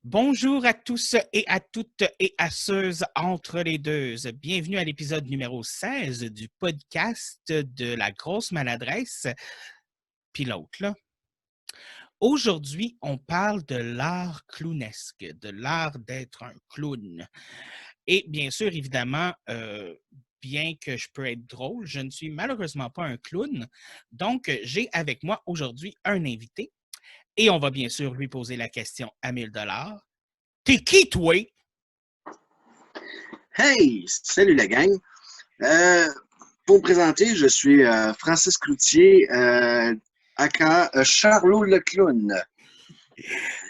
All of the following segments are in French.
Bonjour à tous et à toutes et à ceux entre les deux. Bienvenue à l'épisode numéro 16 du podcast de la grosse maladresse. Puis l'autre, là. Aujourd'hui, on parle de l'art clownesque, de l'art d'être un clown. Et bien sûr, évidemment, bien que je peux être drôle, je ne suis malheureusement pas un clown. Donc, j'ai avec moi aujourd'hui un invité et on va bien sûr lui poser la question à 1000 $. T'es qui, toi? Hey, salut la gang. Euh, pour me présenter, je suis Francis Cloutier, aka Charlot le clown.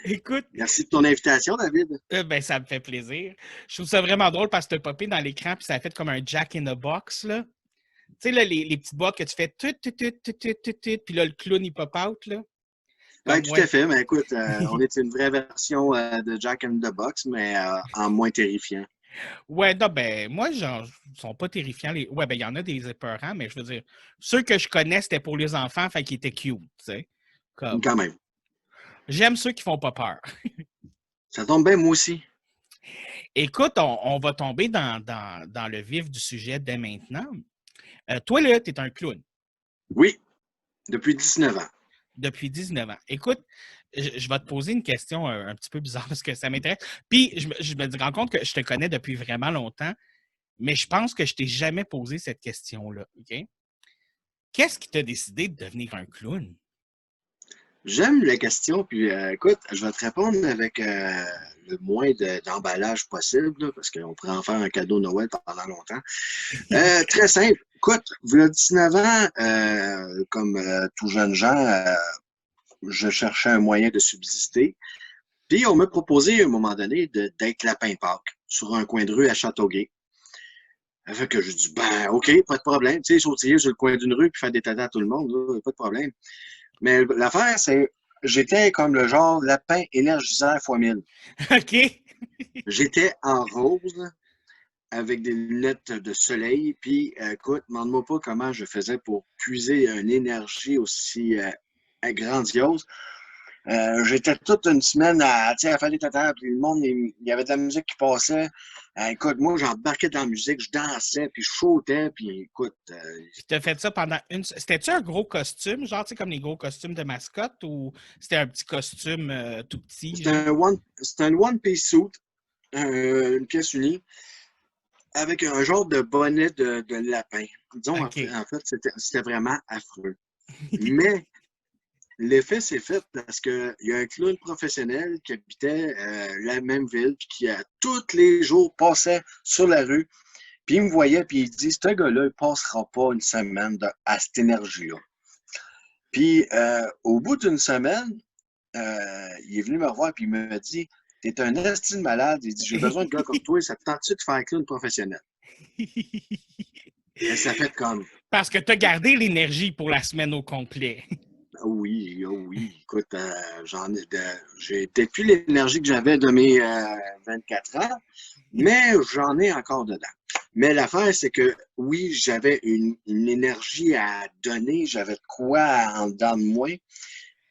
Écoute, Merci de ton invitation, David. ben, ça me fait plaisir. Je trouve ça vraiment drôle parce que tu as popé dans l'écran puis ça a fait comme un Jack in the Box, là. Tu sais, là, les petites boîtes que tu fais puis là, le clown, il pop out, là. Oui, Comme, tout à ouais. fait. Mais écoute, on est une vraie version de Jack in the Box, mais en moins terrifiant. Ouais, non, ben, moi, genre, ils sont pas terrifiants. Ouais, ben, il y en a des épeurants, mais je veux dire, ceux que je connais, c'était pour les enfants, fait qu'ils étaient cute, tu sais. Comme, Quand même. j'aime ceux qui font pas peur. Ça tombe bien, moi aussi. Écoute, on va tomber dans le vif du sujet dès maintenant. Toi, là, t'es un clown. Oui, depuis 19 ans. Depuis 19 ans. Écoute, je vais te poser une question un petit peu bizarre parce que ça m'intéresse. Puis, je me rends compte que je te connais depuis vraiment longtemps, mais je pense que je t'ai jamais posé cette question-là. OK? Qu'est-ce qui t'a décidé de devenir un clown? J'aime la question, puis écoute, je vais te répondre avec le moins d'emballage possible, là, parce qu'on pourrait en faire un cadeau Noël pendant longtemps. Très simple. Écoute, voilà 19 ans, comme tout jeune gens, je cherchais un moyen de subsister. Puis on m'a proposé à un moment donné d'être lapin Pâques sur un coin de rue à Châteauguay. Ça fait que je dis, ben, OK, pas de problème. Tu sais, sautiller sur le coin d'une rue puis faire des tatas à tout le monde, là, pas de problème. Mais l'affaire, c'est, j'étais comme le genre lapin énergisant fois 1000. OK? J'étais en rose avec des lunettes de soleil. Puis, écoute, demande-moi pas comment je faisais pour puiser une énergie aussi grandiose. J'étais toute une semaine à faire des tatas, puis le monde, il y avait de la musique qui passait. Écoute, moi, j'embarquais dans la musique, je dansais, puis je sautais, puis écoute, Puis t'as fait ça pendant une... C'était-tu un gros costume, genre, tu sais, comme les gros costumes de mascotte, ou c'était un petit costume tout petit, genre? c'était un one-piece suit, une pièce unie, avec un genre de bonnet de lapin. Disons, OK. en fait c'était vraiment affreux. Mais l'effet s'est fait parce qu'il y a un clown professionnel qui habitait la même ville, puis qui, tous les jours, passait sur la rue, puis il me voyait, puis il dit, ce gars-là, il ne passera pas une semaine à cette énergie-là. Puis, au bout d'une semaine, il est venu me revoir, puis il m'a dit, t'es un estime malade. Il dit, j'ai besoin de gars comme toi, ça te tente-tu de faire un clown professionnel? Et ça fait comme, Parce que t'as gardé l'énergie pour la semaine au complet. oh oui, écoute, j'ai peut-être plus l'énergie que j'avais de mes 24 ans, mais j'en ai encore dedans. Mais l'affaire, c'est que oui, j'avais une énergie à donner, j'avais de quoi en dedans de moi.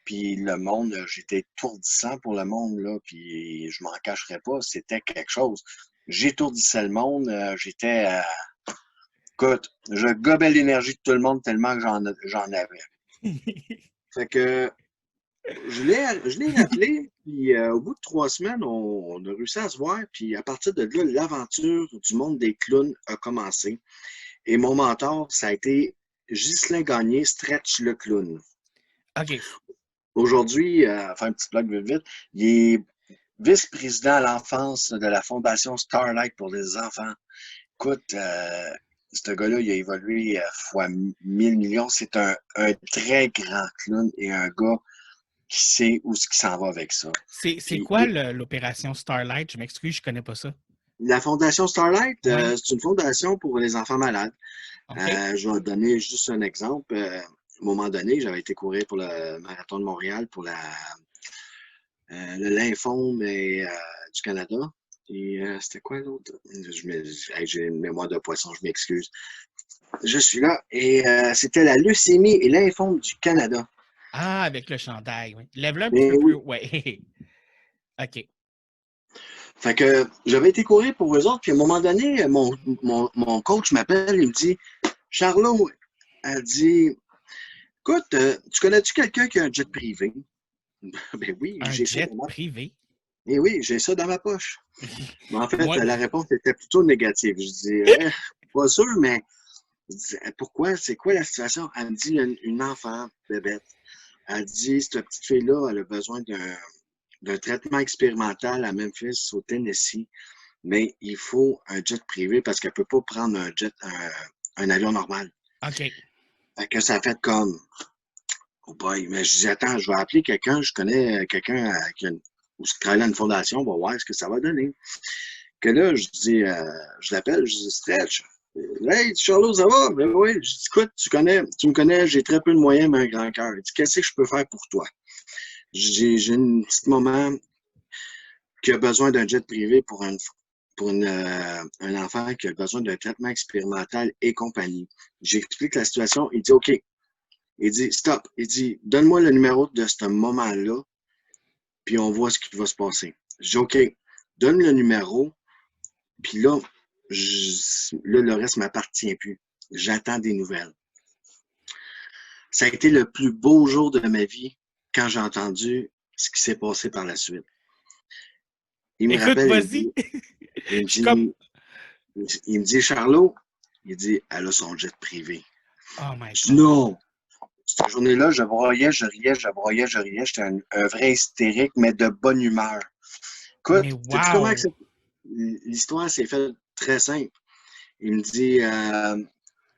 Puis le monde, j'étais étourdissant pour le monde, là, puis je m'en cacherai pas, c'était quelque chose. J'étourdissais le monde, écoute, je gobais l'énergie de tout le monde tellement que j'en avais. Fait que je l'ai rappelé, puis au bout de 3 semaines, on a réussi à se voir, puis à partir de là, l'aventure du monde des clowns a commencé. Et mon mentor, ça a été Ghislain Gagné, Stretch le clown. OK. Aujourd'hui, faire un petit blog vite, vite, il est vice-président à l'enfance de la Fondation Starlight pour les enfants. Écoute, ce gars-là, il a évolué fois 1000 millions. C'est un très grand clown et un gars qui sait où ce qui s'en va avec ça. C'est Puis quoi l'opération Starlight? Je m'excuse, je connais pas ça. la Fondation Starlight, Oui. c'est une fondation pour les enfants malades. OK. Je vais donner juste un exemple. À un moment donné, j'avais été courir pour le marathon de Montréal pour le lymphome du Canada. Et c'était quoi l'autre? J'ai une mémoire de poisson, je m'excuse. Je suis là. Et c'était la leucémie et lymphome du Canada. Ah, avec le chandail, oui. Lève-le un petit Mais peu plus oui, haut. Ouais. OK. Fait que j'avais été courir pour eux autres, puis à un moment donné, mon coach m'appelle, il me dit, Charlot, elle dit, écoute, tu connais-tu quelqu'un qui a un jet privé? Ben oui, Un j'ai ça jet dans ma privé? Eh oui, j'ai ça dans ma poche. Mais en fait, Moi, la réponse était plutôt négative. Je dis, pas sûr, mais je dis, pourquoi? C'est quoi la situation? Elle me dit, il y a une enfant, bébête. Elle dit, cette petite fille-là, elle a besoin d'un traitement expérimental à Memphis, au Tennessee, mais il faut un jet privé parce qu'elle ne peut pas prendre un avion normal. OK. Fait que ça a fait comme, oh boy, mais je dis, attends, je vais appeler quelqu'un, je connais quelqu'un qui travaille dans une fondation, on va voir ce que ça va donner. Que là, je dis, je l'appelle, je dis, Stretch. Hey, Charlot, ça va? Ben oui. Je dis, écoute, tu me connais, j'ai très peu de moyens, mais un grand cœur. Il dit, qu'est-ce que je peux faire pour toi? J'ai une petite maman qui a besoin d'un jet privé pour un enfant qui a besoin d'un traitement expérimental et compagnie. J'explique la situation. Il dit, OK. Il dit, stop. Il dit, donne-moi le numéro de ce moment-là, puis on voit ce qui va se passer. Je dis, OK. Donne le numéro, puis là, le reste ne m'appartient plus. J'attends des nouvelles. Ça a été le plus beau jour de ma vie quand j'ai entendu ce qui s'est passé par la suite. Il me Écoute, rappelle, vas-y. il me Je suis comme, dit, il me dit, Charlot, il dit, elle a son jet privé. oh my Je dis, God. non. Cette journée-là, je broyais, je riais, je broyais, je riais. J'étais un vrai hystérique, mais de bonne humeur. Écoute, Mais sais-tu comment wow! l'histoire s'est faite très simple? Il me dit,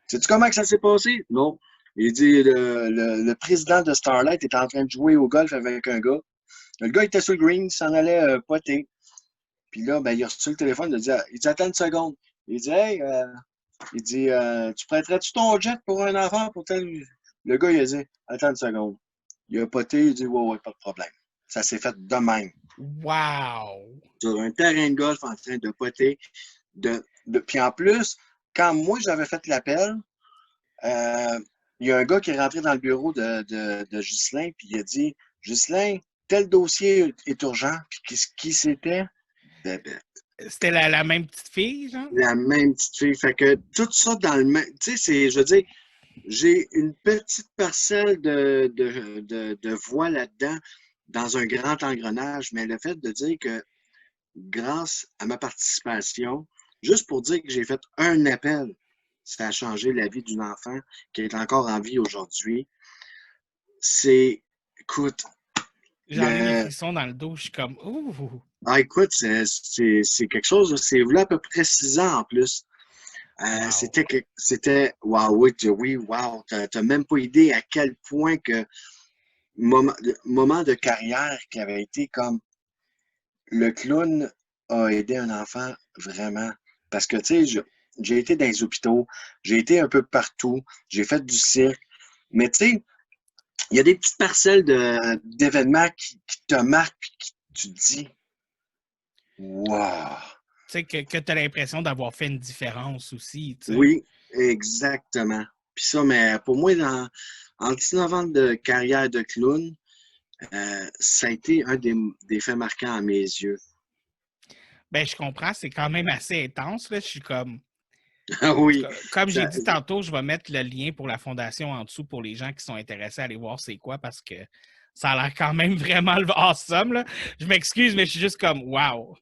sais-tu comment que ça s'est passé? Non. Il dit, le président de Starlight était en train de jouer au golf avec un gars. Le gars était sur le green, il s'en allait poter. Puis là, ben, il a reçu le téléphone, il dit, attends une seconde. Il dit, hey, tu prêterais-tu ton jet pour un enfant pour tel. Le gars, il a dit, attends une seconde. Il a poté, il dit, ouais, ouais, pas de problème. Ça s'est fait de même. Wow! Sur un terrain de golf en train de poter. Puis en plus, quand moi j'avais fait l'appel, euh, il y a un gars qui est rentré dans le bureau de Ghislain, puis il a dit, Ghislain, tel dossier est urgent. Puis qui c'était? Bébé. C'était la même petite fille, genre? La même petite fille. Fait que tout ça dans le même. Tu sais, je veux dire, j'ai une petite parcelle de voix là-dedans, dans un grand engrenage, mais le fait de dire que grâce à ma participation, juste pour dire que j'ai fait un appel, ça a changé la vie d'une enfant qui est encore en vie aujourd'hui. C'est, écoute, J'en ai des le, frissons dans le dos, je suis comme, ouh! écoute, c'est quelque chose, c'est là à peu près 6 ans en plus. Wow! Wow, oui, oui, wow. T'as même pas idée à quel point que moment de carrière qui avait été comme le clown a aidé un enfant vraiment. Parce que, tu sais, j'ai été dans les hôpitaux, j'ai été un peu partout, j'ai fait du cirque, mais tu sais, il y a des petites parcelles d'événements qui te marquent et qui tu te dis, wow! Tu sais, que tu as l'impression d'avoir fait une différence aussi, tu sais. Oui, exactement. Puis ça, mais pour moi, en 19 ans de carrière de clown, ça a été un des faits marquants à mes yeux. Ben, je comprends, c'est quand même assez intense, là. Je suis comme, Ah en tout oui, cas, comme j'ai ça, dit tantôt, je vais mettre le lien pour la fondation en dessous pour les gens qui sont intéressés à aller voir c'est quoi parce que ça a l'air quand même vraiment awesome, là. Je m'excuse, mais je suis juste comme, wow!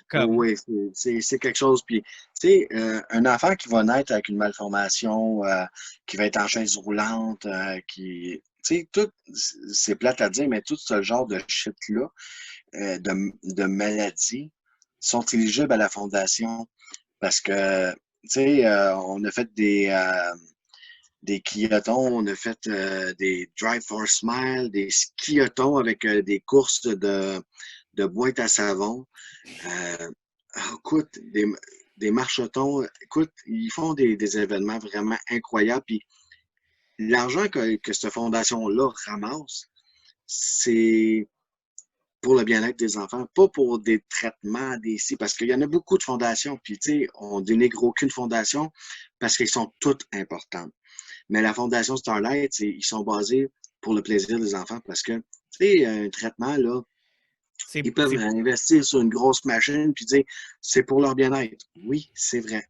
Comme, oui, c'est quelque chose. Puis, tu sais, un enfant qui va naître avec une malformation, qui va être en chaise roulante, tu sais, tout, c'est plate à dire, mais tout ce genre de shit-là, de maladies, sont éligibles à la fondation parce que, tu sais, on a fait des quiotons, on a fait des Drive for Smile, des skiotons avec des courses de boîtes à savon. Euh, écoute, des marchetons, écoute, ils font des événements vraiment incroyables. Puis l'argent que cette fondation-là ramasse, c'est pour le bien-être des enfants, pas pour des traitements, parce qu'il y en a beaucoup de fondations. Puis, tu sais, on dénigre aucune fondation parce qu'elles sont toutes importantes. Mais la Fondation Starlight, ils sont basés pour le plaisir des enfants parce que, tu sais, un traitement, là, C'est, Ils peuvent c'est, investir sur une grosse machine puis dire c'est pour leur bien-être. Oui, c'est vrai.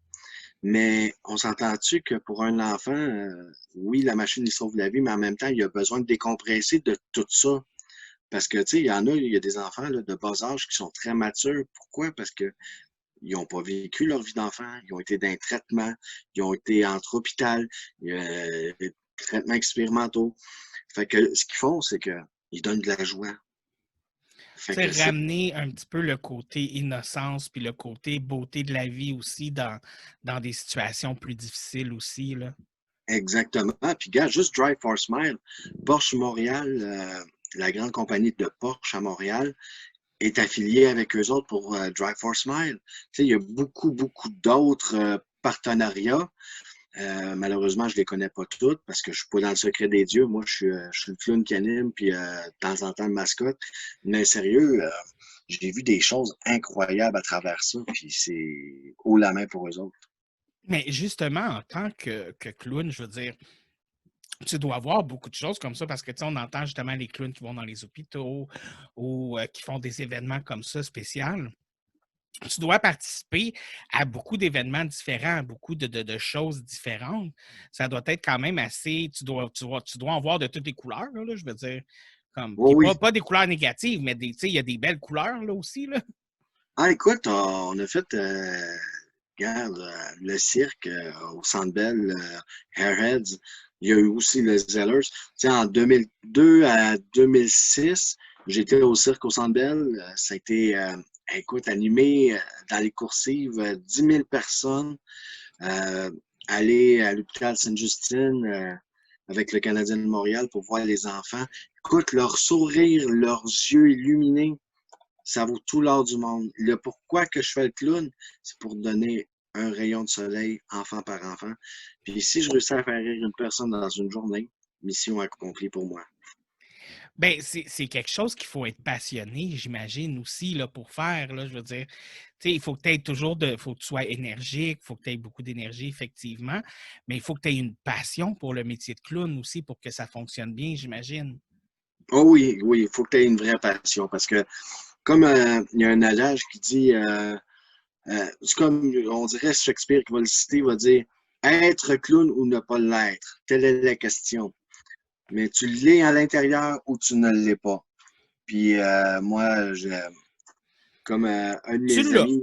Mais on s'entend-tu que pour un enfant, oui, la machine, il sauve la vie, mais en même temps, il a besoin de décompresser de tout ça. Parce que, tu sais, il y a des enfants là, de bas âge qui sont très matures. Pourquoi? Parce que ils n'ont pas vécu leur vie d'enfant, ils ont été d'un traitement, ils ont été entre hôpital, des traitements expérimentaux. Fait que ce qu'ils font, c'est qu'ils donnent de la joie. Fait que c'est ramener un petit peu le côté innocence puis le côté beauté de la vie aussi dans des situations plus difficiles aussi, là. exactement. Puis, gars, juste Drive for Smile, Porsche Montréal, la grande compagnie de Porsche à Montréal, est affiliée avec eux autres pour Drive for Smile. Tu sais, il y a beaucoup, beaucoup d'autres partenariats. Malheureusement, je les connais pas toutes parce que je suis pas dans le secret des dieux. Moi, je suis le clown qui anime, puis de temps en temps le mascotte. Mais sérieux, j'ai vu des choses incroyables à travers ça, puis c'est haut la main pour eux autres. Mais justement, en tant que clown, je veux dire, tu dois voir beaucoup de choses comme ça parce que, tu sais, on entend justement les clowns qui vont dans les hôpitaux ou qui font des événements comme ça spéciaux. Tu dois participer à beaucoup d'événements différents, à beaucoup de choses différentes. Ça doit être quand même assez. Tu dois en voir de toutes les couleurs, là, je veux dire. Comme, puis Oui, pas des couleurs négatives, mais tu sais, il y a des belles couleurs là aussi. Là. ah, écoute, on a fait, regarde, le cirque au Centre Bell, Airheads. Il y a eu aussi le Zellers. Tu sais, en 2002 à 2006, j'étais au cirque au Centre Bell. Ça a été, écoute, animé dans les coursives, 10 000 personnes. Euh, Aller à l'hôpital Sainte-Justine avec le Canadien de Montréal pour voir les enfants. Écoute, leur sourire, leurs yeux illuminés, ça vaut tout l'or du monde. Le pourquoi que je fais le clown, c'est pour donner un rayon de soleil enfant par enfant. Puis si je réussis à faire rire une personne dans une journée, mission accomplie pour moi. Ben, c'est quelque chose qu'il faut être passionné, j'imagine, aussi, là, pour faire, là, je veux dire. Tu sais, il faut que tu aies toujours faut que tu sois énergique, il faut que tu aies beaucoup d'énergie, effectivement, mais il faut que tu aies une passion pour le métier de clown aussi pour que ça fonctionne bien, j'imagine. Oh oui, oui, il faut que tu aies une vraie passion parce que comme il y a un adage qui dit, c'est comme on dirait Shakespeare qui va le citer, il va dire être clown ou ne pas l'être. Telle est la question. Mais tu l'es à l'intérieur ou tu ne l'es pas. Puis moi, comme un de Tu mes l'as. amis,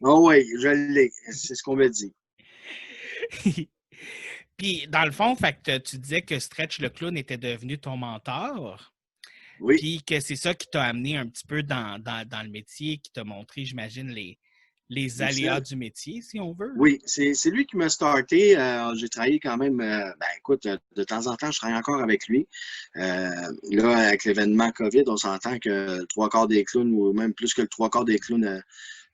oh oui, je l'ai, c'est ce qu'on me dit. Puis, dans le fond, fait que tu disais que Stretch le clown était devenu ton mentor, Oui, puis que c'est ça qui t'a amené un petit peu dans le métier, qui t'a montré, j'imagine, les aléas Michel. du métier, si on veut. Oui, c'est lui qui m'a starté. J'ai travaillé quand même, ben écoute, de temps en temps, je travaille encore avec lui. Là, avec l'événement COVID, on s'entend que le trois quarts des clowns, ou même plus que le trois quarts des clowns,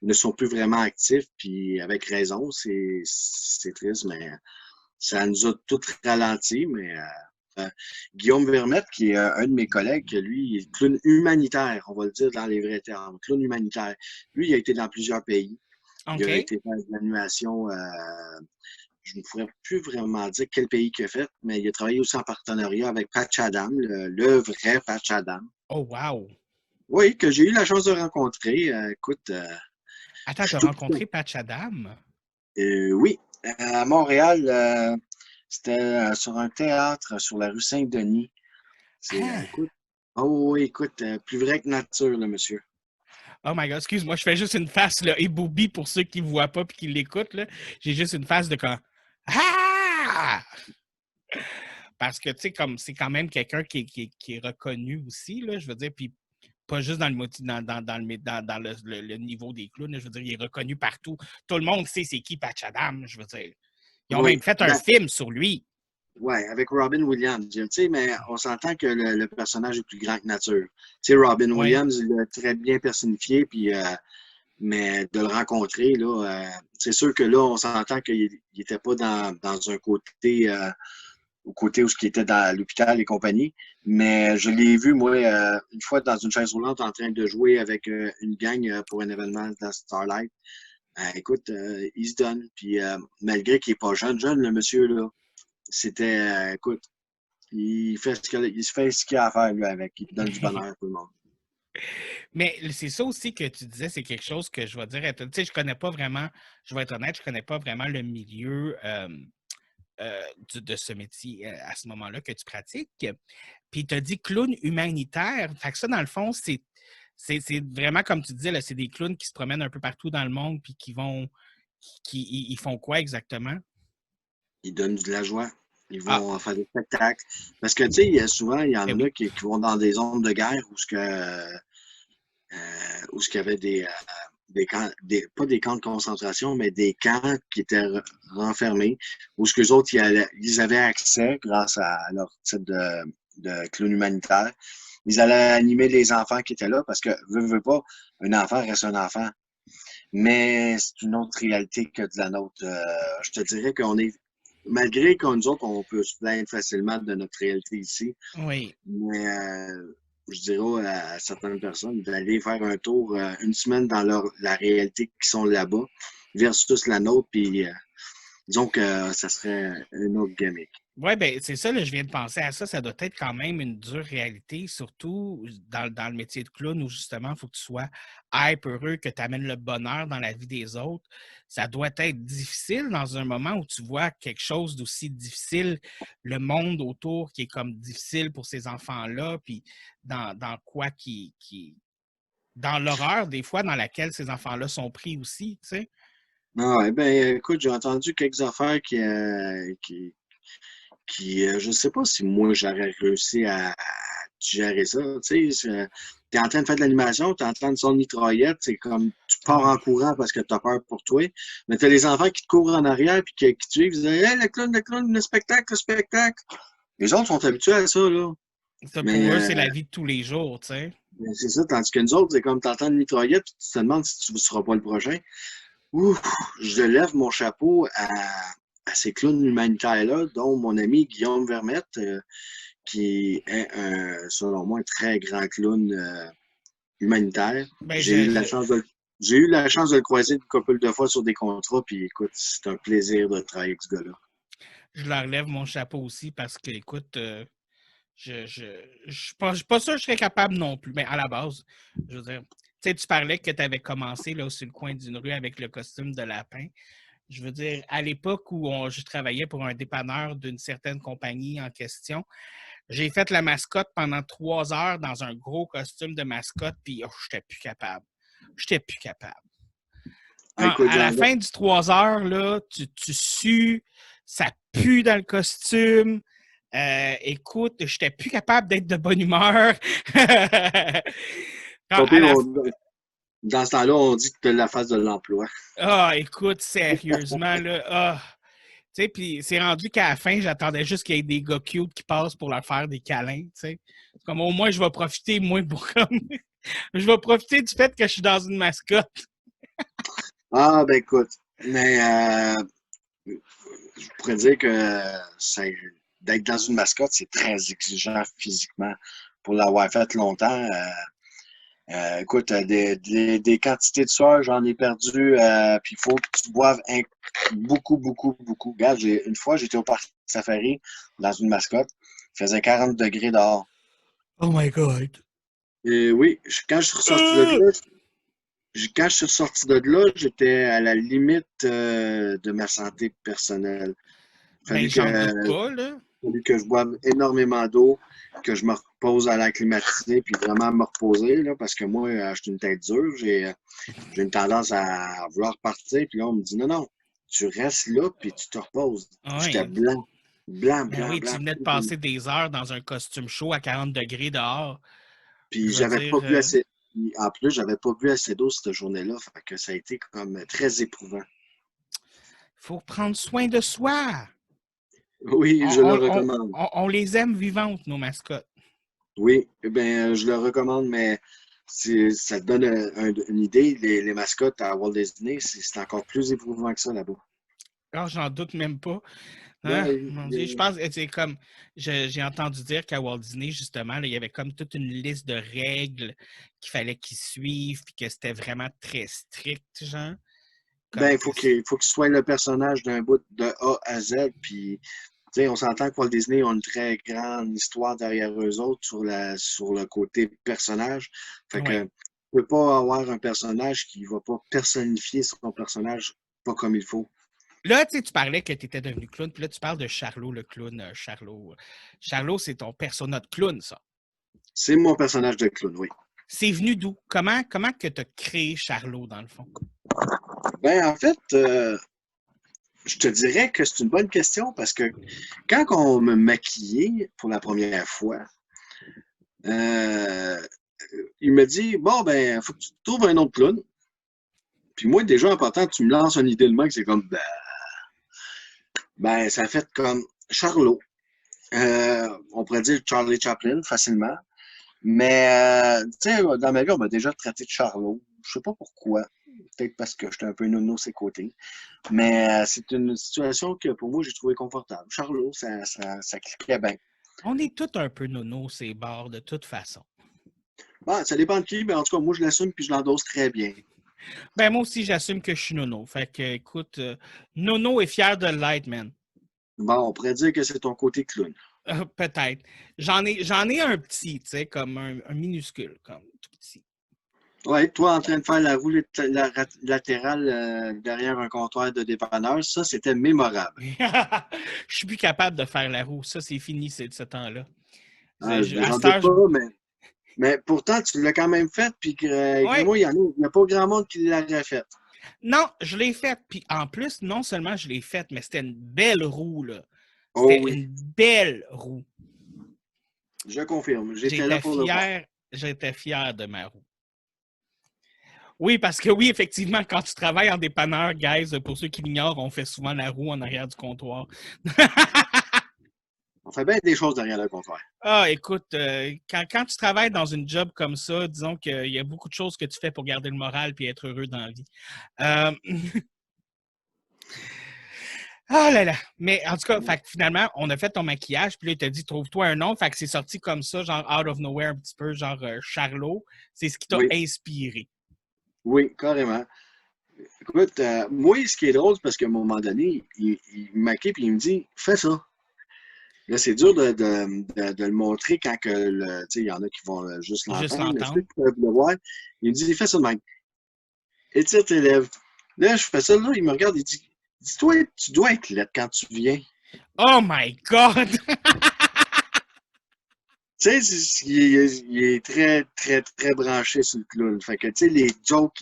ne sont plus vraiment actifs, puis avec raison, c'est triste, mais ça nous a tout ralenti. Mais Guillaume Vermette, qui est un de mes collègues, lui, il est clown humanitaire, on va le dire dans les vrais termes, clown humanitaire. Lui, il a été dans plusieurs pays. Il a OK. été faire de l'animation, je ne pourrais plus vraiment dire quel pays qu'il a fait, mais il a travaillé aussi en partenariat avec Patch Adam, le vrai Patch Adam. Oh, wow. Oui, que j'ai eu la chance de rencontrer. Écoute, Attends, je suis t'as tout petit. rencontré Patch Adam? Oui, à Montréal, c'était sur un théâtre sur la rue Saint-Denis. C'est, Ah! écoute, oh oui, écoute, plus vrai que nature, là, monsieur. Oh my God, excuse-moi, je fais juste une face là, ébobie pour ceux qui ne voient pas et qui l'écoutent. Là. J'ai juste une face de quand Ah! Parce que, tu sais, comme c'est quand même quelqu'un qui est reconnu aussi, là, je veux dire, puis pas juste dans dans le niveau des clowns, là, je veux dire, il est reconnu partout. Tout le monde sait c'est qui Patch Adam, je veux dire. Ils ont Oui, même fait un ben, film sur lui. ouais, avec Robin Williams. Tu sais, mais on s'entend que le personnage est plus grand que nature. Tu sais, Robin Oui. Williams, il l'a très bien personnifié, puis, mais de le rencontrer, là, c'est sûr que là, on s'entend qu'il n'était pas dans un côté, au côté où il était dans l'hôpital et compagnie, mais je l'ai vu, moi, une fois dans une chaise roulante en train de jouer avec une gang pour un événement dans Starlight. Écoute, il se donne, puis malgré qu'il n'est pas jeune, jeune, le monsieur, là, c'était, écoute, il fait ce qu'il a à faire, lui, avec. Il donne du bonheur à tout le monde. Mais c'est ça aussi que tu disais, c'est quelque chose que je vais dire. Tu sais, je connais pas vraiment, je vais être honnête, je connais pas vraiment le milieu de ce métier à ce moment-là que tu pratiques. Puis tu as dit clown humanitaire. Fait que ça, dans le fond, c'est vraiment comme tu disais, là, c'est des clowns qui se promènent un peu partout dans le monde puis ils font quoi exactement? Ils donnent de la joie. Ils Ah, vont faire des spectacles. Parce que, tu sais, il y ben en a oui. qui vont dans des zones de guerre où ce qu'il y avait des camps, pas des camps de concentration, mais des camps qui étaient renfermés, où ce que les autres, ils avaient accès grâce à leur type de clown humanitaire. Ils allaient animer les enfants qui étaient là parce que, veux pas, un enfant reste un enfant. Mais c'est une autre réalité que de la nôtre. Je te dirais malgré qu'on nous autres, on peut se plaindre facilement de notre réalité ici, Oui. mais je dirais à certaines personnes d'aller faire un tour une semaine dans la réalité qui sont là-bas versus la nôtre, puis disons que ça serait une autre gimmick. Oui, ben c'est ça, là, je viens de penser à ça. Ça doit être quand même une dure réalité, surtout dans le métier de clown où justement, il faut que tu sois hype, heureux, que tu amènes le bonheur dans la vie des autres. Ça doit être difficile dans un moment où tu vois quelque chose d'aussi difficile, le monde autour qui est comme difficile pour ces enfants-là, puis dans quoi dans l'horreur, des fois, dans laquelle ces enfants-là sont pris aussi, tu sais. Ah ouais, ben écoute, j'ai entendu quelques affaires je ne sais pas si moi j'aurais réussi à gérer ça. Tu sais, tu es en train de faire de l'animation, tu es en train de son mitraillette, c'est comme tu pars en Ouais. courant parce que tu as peur pour toi. Mais tu as les enfants qui te courent en arrière puis qui te suivent, ils disent hey, le clown, le spectacle, le spectacle. Les autres sont habitués à ça, là. Ça, Mais pour eux, c'est la vie de tous les jours, tu sais. c'est ça, tandis que nous autres, c'est comme tu entends une mitraillette puis tu te demandes si tu ne seras pas le prochain. Ouf, je lève mon chapeau à ces clowns humanitaires-là, dont mon ami Guillaume Vermette. Qui est, selon moi, un très grand clown humanitaire. Ben, J'ai eu la chance j'ai eu la chance de le croiser une couple de fois sur des contrats, puis écoute, c'est un plaisir de travailler avec ce gars-là. je leur lève mon chapeau aussi parce que, écoute, je suis pas sûr que je serais capable non plus. Mais à la base, je veux dire, tu sais, tu parlais que tu avais commencé là, sur le coin d'une rue avec le costume de lapin. Je veux dire, à l'époque où je travaillais pour un dépanneur d'une certaine compagnie en question, j'ai fait la mascotte pendant 3 heures dans un gros costume de mascotte, puis oh, j'étais plus capable. J'étais plus capable. Ah, écoute, À la fin du 3 heures, là, tu sues, ça pue dans le costume. Écoute, je n'étais plus capable d'être de bonne humeur. pas À pire, la... dans ce temps-là, on dit que tu as la face de l'emploi. Ah, écoute, sérieusement, là. Ah. Tu sais, puis c'est rendu qu'à la fin, j'attendais juste qu'il y ait des gars cute qui passent pour leur faire des câlins, tu sais. Comme au moins, je vais profiter, moi, pour comme... je vais profiter du fait que je suis dans une mascotte. Ah, ben écoute, mais je pourrais dire que d'être dans une mascotte, c'est très exigeant physiquement. Pour l'avoir fait longtemps, écoute, des quantités de sueur, j'en ai perdu. Puis il faut que tu boives beaucoup, beaucoup, beaucoup. Regarde, une fois, j'étais au parc safari dans une mascotte. Il faisait 40 degrés dehors. Oh my God. Et oui, quand je suis ressorti de là, j'étais à la limite de ma santé personnelle. Ben, Fallu j'en doute que, pas, là. fallu que je boive énormément d'eau, que je me repose à l'air climatisé, puis vraiment me reposer, là, parce que moi, je suis une tête dure. J'ai une tendance à vouloir partir, puis là, on me dit non, non, tu restes là, puis tu te reposes. J'étais Oui. blanc, blanc, Ben blanc, oui, tu blanc. venais de passer des heures dans un costume chaud à 40 degrés dehors. Puis Je veux j'avais dire, pas bu assez. En plus, j'avais pas bu assez d'eau cette journée-là, fait que ça a été comme très éprouvant. il faut prendre soin de soi. Oui, je le recommande. On les aime vivantes, nos mascottes. Oui, eh bien, je le recommande, mais ça te donne une idée. Les mascottes à Walt Disney, c'est encore plus éprouvant que ça là-bas. Alors, j'en doute même pas. Ben, Ah, mon Dieu, je pense, c'est comme, j'ai entendu dire qu'à Walt Disney, justement, là, il y avait comme toute une liste de règles qu'il fallait qu'ils suivent, puis que c'était vraiment très strict, genre. ben, Comme que il faut qu'il soit le personnage d'un bout de A à Z, puis Tu sais, on s'entend que Walt Disney ont une très grande histoire derrière eux autres sur le côté personnage. Fait Oui. que tu peux pas avoir un personnage qui va pas personnifier son personnage pas comme il faut. Là, tu sais, tu parlais que tu étais devenu clown, puis là, tu parles de Charlot, le clown. Charlot, Charlot, c'est ton persona de clown, ça. C'est mon personnage de clown, oui. C'est venu d'où? Comment que tu as créé Charlot, dans le fond? Ben, en fait, je te dirais que c'est une bonne question parce que quand on me maquillait pour la première fois, euh, il me dit, bon, ben, faut que tu trouves un autre clown. Puis moi, déjà, en partant, tu me lances une idée de main que c'est comme, ben, ça fait comme Charlot. On pourrait dire Charlie Chaplin facilement. Mais, tu sais, dans ma vie, on m'a déjà traité de Charlot. Je sais pas pourquoi. Peut-être parce que j'étais un peu nono ses côtés. Mais c'est une situation que pour moi, j'ai trouvé confortable. Charlot, ça cliquait bien. On est tous un peu nono, ces bars, de toute façon. Bon, ça dépend de qui, mais en tout cas, moi, je l'assume puis je l'endosse très bien. Ben, moi aussi, j'assume que je suis nono. Fait que, écoute, nono est fier de l'être, man. Bon, on pourrait dire que c'est ton côté clown. Peut-être. J'en ai un petit, tu sais, comme un minuscule, comme tout petit. Ouais, toi, en train de faire la roue latérale derrière un comptoir de dépanneur, ça, c'était mémorable. Je suis plus capable de faire la roue. Ça, c'est fini, c'est de ce temps-là. Ah, À j'en cette doute heure, pas, mais pourtant, tu l'as quand même fait, puis ouais. moi, il n'y a pas grand monde qui l'aurait fait. Non, je l'ai faite. Puis en plus, non seulement je l'ai faite, mais c'était une belle roue, là. Oh C'était oui, une belle roue. je confirme. J'étais là J'étais pour le voir. fier, j'étais fier de ma roue. Oui, parce que oui, effectivement, quand tu travailles en dépanneur, guys, pour ceux qui l'ignorent, on fait souvent la roue en arrière du comptoir. On fait bien des choses derrière le comptoir. Ah, écoute, quand tu travailles dans une job comme ça, disons qu'il y a beaucoup de choses que tu fais pour garder le moral et être heureux dans la vie. Euh, Ah là là! Mais en tout cas, fait que finalement, on a fait ton maquillage, puis là, il t'a dit, trouve-toi un nom. Fait que c'est sorti comme ça, genre out of nowhere, un petit peu, genre Charlot. C'est ce qui t'a Oui, inspiré. oui, carrément. Écoute, moi, ce qui est drôle, c'est parce qu'à un moment donné, il me maquille et il me dit, fais ça. Là, c'est dur de le montrer quand que il y en a qui vont juste Juste l'entendre, mais ceux l'entendre. qui peuvent le voir, il me dit, fais ça de même. Étire tes lèvres. Là, je fais ça, là, il me regarde, il dit, dis-toi, tu dois être laide quand tu viens. Oh my God! Tu sais, il est très, très, très branché sur le clown. Fait que, tu sais, les jokes,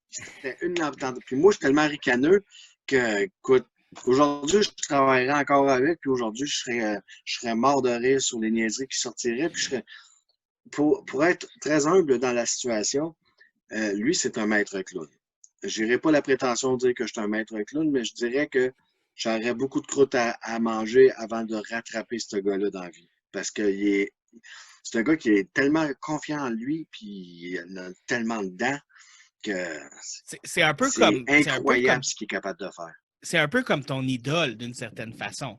c'était une lampe dans. Puis moi, je suis tellement ricaneux que, écoute, aujourd'hui, je travaillerais encore avec, puis aujourd'hui, je serais mort de rire sur les niaiseries qui sortiraient, puis je serais, pour être très humble dans la situation, lui, c'est un maître clown. Je n'irai pas la prétention de dire que je suis un maître clown, mais je dirais que j'aurais beaucoup de croûte à manger avant de rattraper ce gars-là dans la vie. Parce que c'est un gars qui est tellement confiant en lui, puis il en a tellement dedans que C'est un peu c'est comme. C'est un peu incroyable comme. ce qu'il est capable de faire. C'est un peu comme ton idole, d'une certaine façon.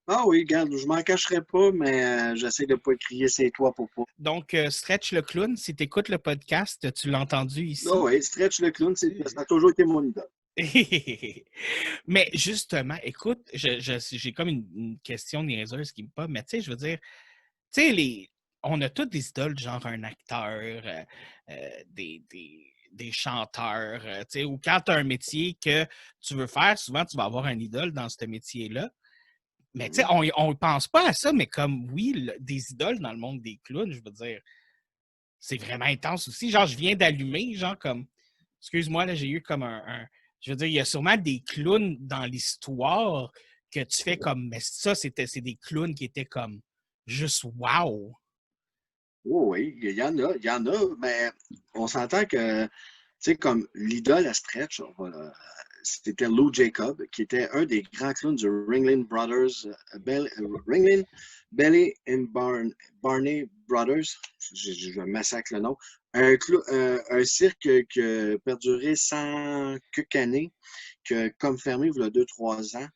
Ah oui, regarde, je m'en cacherai pas, mais j'essaie de ne pas crier c'est toi pour pas. Donc, Stretch le clown, si tu écoutes le podcast, tu l'as entendu Ah ici. oui, Stretch le clown, ça a toujours été mon idole. Mais justement, écoute, j'ai comme une question niaiseuse qui me pop, mais tu sais, je veux dire, tu sais, on a tous des idoles, genre un acteur, des chanteurs, tu sais, ou quand tu as un métier que tu veux faire, souvent tu vas avoir un idole dans ce métier-là. Mais tu sais, Mhm. on ne pense pas à ça, mais comme oui, des idoles dans le monde des clowns, je veux dire, c'est vraiment intense aussi. Genre, je viens d'allumer, genre comme, excuse-moi, là, j'ai eu comme je veux dire, il y a sûrement des clowns dans l'histoire que tu fais comme, mais ça, c'est des clowns qui étaient comme juste wow. Oh oui, il y en a, mais on s'entend que, tu sais, comme l'idole à Stretch, c'était Lou Jacob, qui était un des grands clowns du Ringling Brothers, Ringling, Belly and Barney Brothers, je massacre le nom, un cirque qui a perduré 100 quelques années, que, comme fermé il y a 2-3 ans.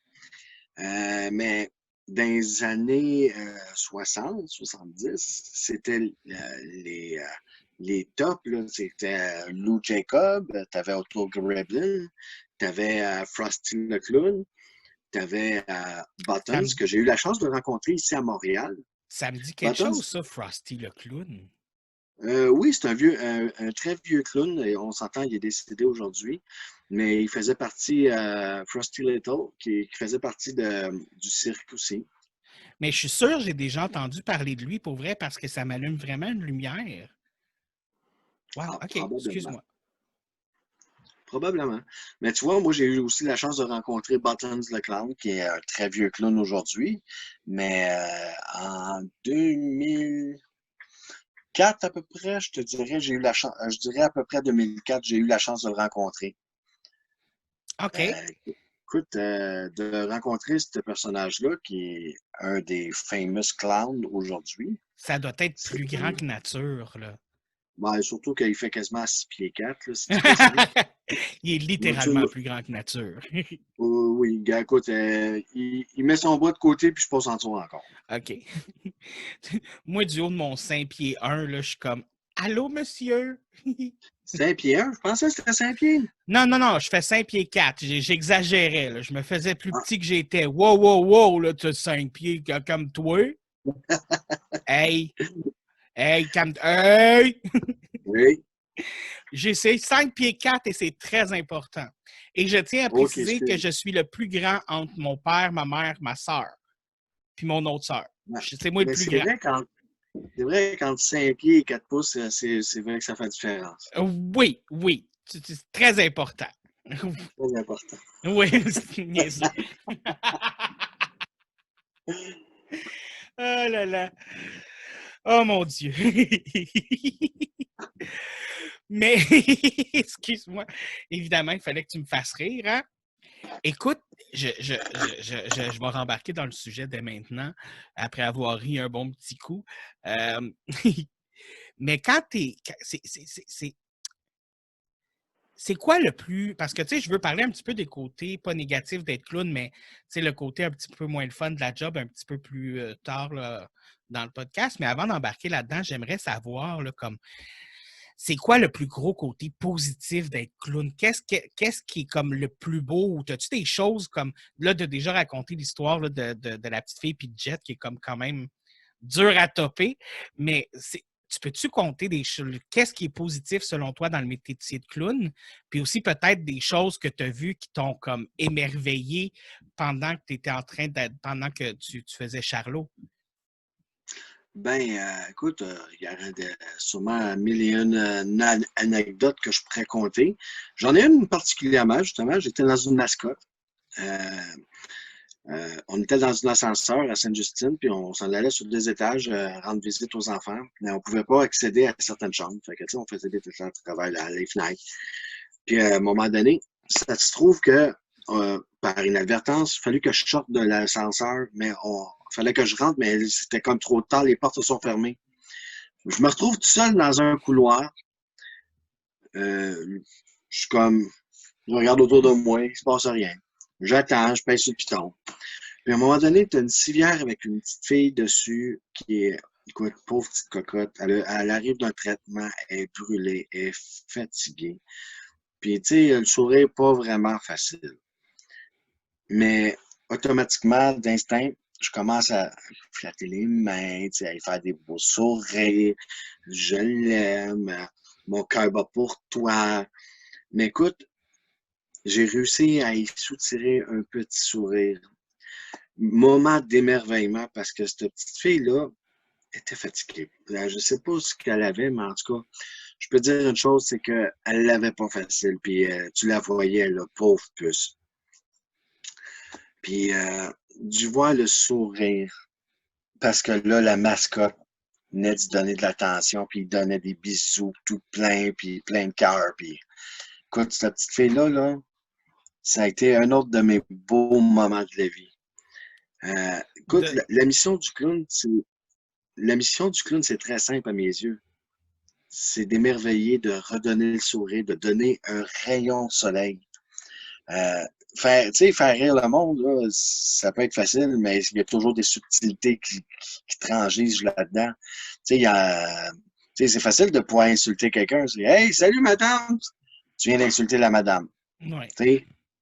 Mais dans les années 60, 70, c'était les tops. C'était Lou Jacob, tu avais Otto Gremlin, tu avais Frosty le Clown. Tu avais Ça Buttons, me, que j'ai eu la chance de rencontrer ici à Montréal. ça me dit quelque Buttons, chose, ça, Frosty le clown. oui, c'est un très vieux clown, et on s'entend, il est décédé aujourd'hui, mais il faisait partie, Frosty Little, qui faisait partie du cirque aussi. Mais je suis sûr, j'ai déjà entendu parler de lui pour vrai parce que ça m'allume vraiment une lumière. Wow, Ah, OK, probablement. excuse-moi. Probablement. Mais tu vois, moi, j'ai eu aussi la chance de rencontrer Buttons le clown, qui est un très vieux clown aujourd'hui. Mais en 2004 à peu près, je te dirais, j'ai eu la chance, je dirais à peu près 2004, j'ai eu la chance de le rencontrer. OK. Écoute, de rencontrer ce personnage-là, qui est un des famous clowns aujourd'hui, Ça doit être c'est plus grand que nature, là. ben, surtout qu'il fait quasiment 6 pieds 4, là, si tu descends. Il est Donc, tu littéralement plus grand que nature. oui, gars, écoute, il met son bras de côté, puis je passe en dessous encore. OK. Moi, du haut de mon 5 pieds 1, là, je suis comme allô, monsieur? 5 pieds 1, je pensais que c'était 5 pieds. Non, non, non, je fais 5 pieds 4. J'exagérais, là. Je me faisais plus Ah, petit que j'étais. Wow, wow, wow, là, tu as 5 pieds comme toi. Hey, hey, hey! oui, J'ai 5 pieds 4 et c'est très important. Et je tiens à ok, préciser que je suis le plus grand entre mon père, ma mère, ma soeur, puis mon autre soeur. ouais. C'est moi le Mais plus grand. c'est vrai, quand 5 pieds et 4 pouces, c'est vrai que ça fait la différence. Oui, oui, c'est très important. Très important. Oui, c'est niaiseux. Oh là là. Oh mon Dieu. Mais, excuse-moi, évidemment, il fallait que tu me fasses rire, hein? Écoute, je vais rembarquer dans le sujet dès maintenant, après avoir ri un bon petit coup. Euh, mais quand t'es. C'est quoi le plus. Parce que, tu sais, je veux parler un petit peu des côtés, pas négatifs d'être clown, mais, tu sais, le côté un petit peu moins le fun de la job, un petit peu plus tard là, dans le podcast. Mais avant d'embarquer là-dedans, j'aimerais savoir, là, comme, c'est quoi le plus gros côté positif d'être clown? Qu'est-ce qui est comme le plus beau? Ou as-tu des choses comme, là, de déjà raconter l'histoire là, de la petite fille puis de Jet, qui est comme quand même dur à topper, mais tu peux-tu compter des choses? Qu'est-ce qui est positif selon toi dans le métier de clown? Puis aussi peut-être des choses que tu as vues qui t'ont comme émerveillé pendant que tu étais en train pendant que tu faisais Charlot. Ben, écoute, il y aurait sûrement mille et une anecdotes que je pourrais compter. J'en ai une particulièrement, justement. J'étais dans une mascotte. Euh, on était dans un ascenseur à Sainte-Justine, puis on s'en allait sur 2 étages rendre visite aux enfants, mais on ne pouvait pas accéder à certaines chambres. Fait que, tu sais, on faisait des tests à travers les fenêtres. Puis à un moment donné, ça se trouve que par inadvertance, il fallait que je sorte de l'ascenseur, mais il fallait que je rentre, mais c'était comme trop tard, les portes se sont fermées. Je me retrouve tout seul dans un couloir. Je suis comme, je regarde autour de moi, il ne se passe rien. J'attends, je pèse sur le piton. Puis à un moment donné, tu as une civière avec une petite fille dessus qui est, écoute, pauvre petite cocotte. Elle arrive d'un traitement, elle est brûlée, elle est fatiguée. Puis, tu sais, le sourire n'est pas vraiment facile. Mais automatiquement, d'instinct, je commence à flatter les mains, tu sais, à lui faire des beaux sourires. Je l'aime. Mon cœur bat pour toi. Mais écoute, j'ai réussi à y soutirer un petit sourire. Moment d'émerveillement parce que cette petite fille-là était fatiguée. Je ne sais pas ce qu'elle avait, mais en tout cas, je peux dire une chose, c'est qu'elle ne l'avait pas facile. Puis tu la voyais, là, pauvre puce. Puis tu vois le sourire parce que là, la mascotte venait de donner de l'attention, puis il donnait des bisous tout plein, puis plein de cœur. Puis écoute, cette petite fille-là, là, ça a été un autre de mes beaux moments de la vie. Écoute, De, la mission du clown, c'est très simple à mes yeux. C'est d'émerveiller, de redonner le sourire, de donner un rayon de soleil. Faire rire le monde, là, ça peut être facile, mais il y a toujours des subtilités qui transigent là-dedans. C'est facile de pouvoir insulter quelqu'un. C'est Hey, salut madame! Tu viens d'insulter la madame. ouais.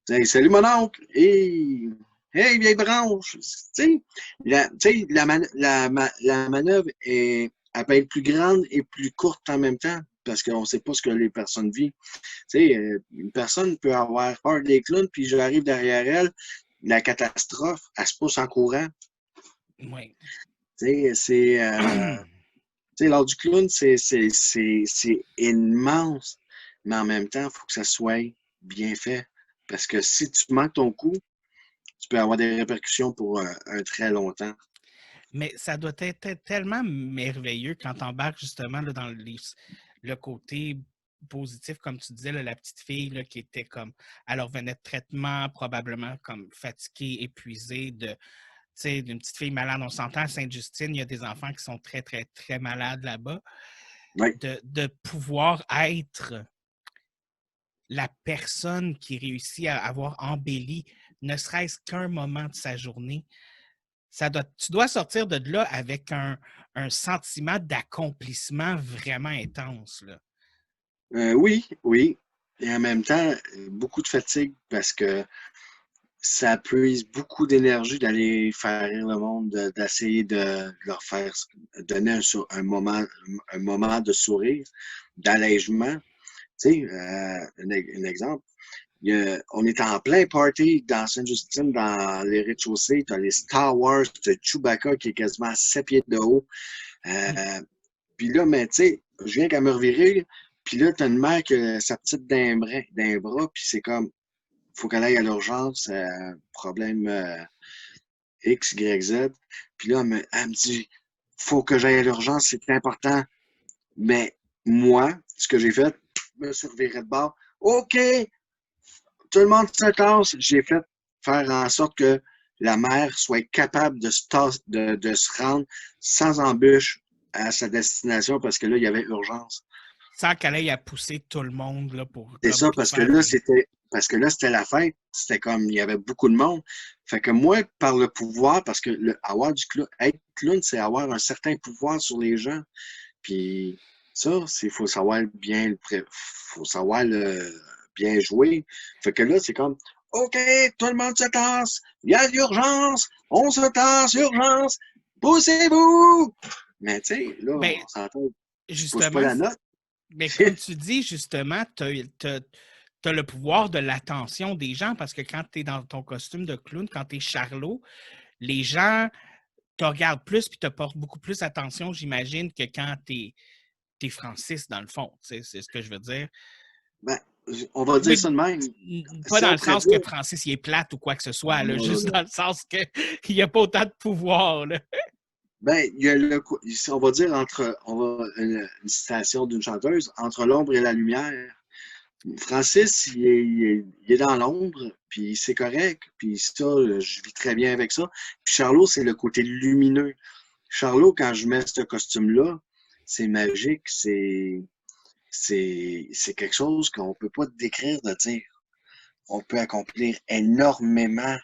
T'sais, salut mon oncle! Hey! Hey, vieille branche! Tu sais, la manœuvre elle peut être plus grande et plus courte en même temps parce qu'on ne sait pas ce que les personnes vivent. Tu sais, une personne peut avoir peur des clowns, puis j'arrive derrière elle, la catastrophe, elle se pousse en courant. Oui. Tu sais, l'art du clown, c'est immense, mais en même temps, il faut que ça soit bien fait. Parce que si tu manques ton coup, tu peux avoir des répercussions pour un très longtemps. Mais ça doit être tellement merveilleux quand tu embarques justement là, dans le côté positif, comme tu disais, là, la petite fille là, qui était comme, elle revenait de traitement, probablement comme fatiguée, épuisée, d'une petite fille malade. On s'entend à Sainte-Justine, il y a des enfants qui sont très, très, très malades là-bas. Oui. De pouvoir être la personne qui réussit à avoir embelli ne serait-ce qu'un moment de sa journée, tu dois sortir de là avec un sentiment d'accomplissement vraiment intense. Là. Oui, oui. Et en même temps, beaucoup de fatigue parce que ça puise beaucoup d'énergie d'aller faire rire le monde, d'essayer de leur faire donner un moment de sourire, d'allègement. Tu sais, un exemple. On est en plein party dans Sainte-Justine, dans les rez-de-chaussée. Tu as les Star Wars, tu as Chewbacca qui est quasiment à 7 pieds de haut. Puis là, mais tu sais, je viens qu'à me revirer. Puis là, tu as une mère qui a sa petite d'un bras, puis c'est comme, faut qu'elle aille à l'urgence, problème X, Y, Z. Puis là, elle me dit, faut que j'aille à l'urgence, c'est important. Mais moi, ce que j'ai fait, je me suis reviré de bord. OK, tout le monde se tasse. J'ai fait faire en sorte que la mère soit capable de se rendre sans embûche à sa destination parce que là, il y avait urgence. Sans qu'elle aille à pousser tout le monde là, pour C'est comme ça, tout faire des. parce que là, c'était la fête. C'était comme, il y avait beaucoup de monde. Fait que moi, par le pouvoir, parce que être clown, c'est avoir un certain pouvoir sur les gens. Puis ça, faut savoir faut savoir bien jouer. Fait que là, c'est comme, OK, tout le monde se tasse. Il y a l'urgence. On se tasse, urgence. Poussez-vous! Mais tu sais, là, Ben, on s'entend, tu pousses pas justement, la note. mais comme tu dis, justement, tu as le pouvoir de l'attention des gens parce que quand tu es dans ton costume de clown, quand tu es Charlot, les gens te regardent plus et te portent beaucoup plus attention, j'imagine, que quand tu es Francis, dans le fond. C'est ce que je veux dire. Ben, on va dire Oui, ça de même. pas Si dans on le pourrait sens que dire, Francis il est plate ou quoi que ce soit, là, non, non, juste non. dans le sens qu'il n'y a pas autant de pouvoir. Là. Ben, il y a on va dire une citation d'une chanteuse, entre l'ombre et la lumière. Francis, il est dans l'ombre, puis c'est correct, puis ça, je vis très bien avec ça. Puis Charlot, c'est le côté lumineux. Charlot, quand je mets ce costume-là, c'est magique, c'est quelque chose qu'on ne peut pas décrire de dire. On peut accomplir énormément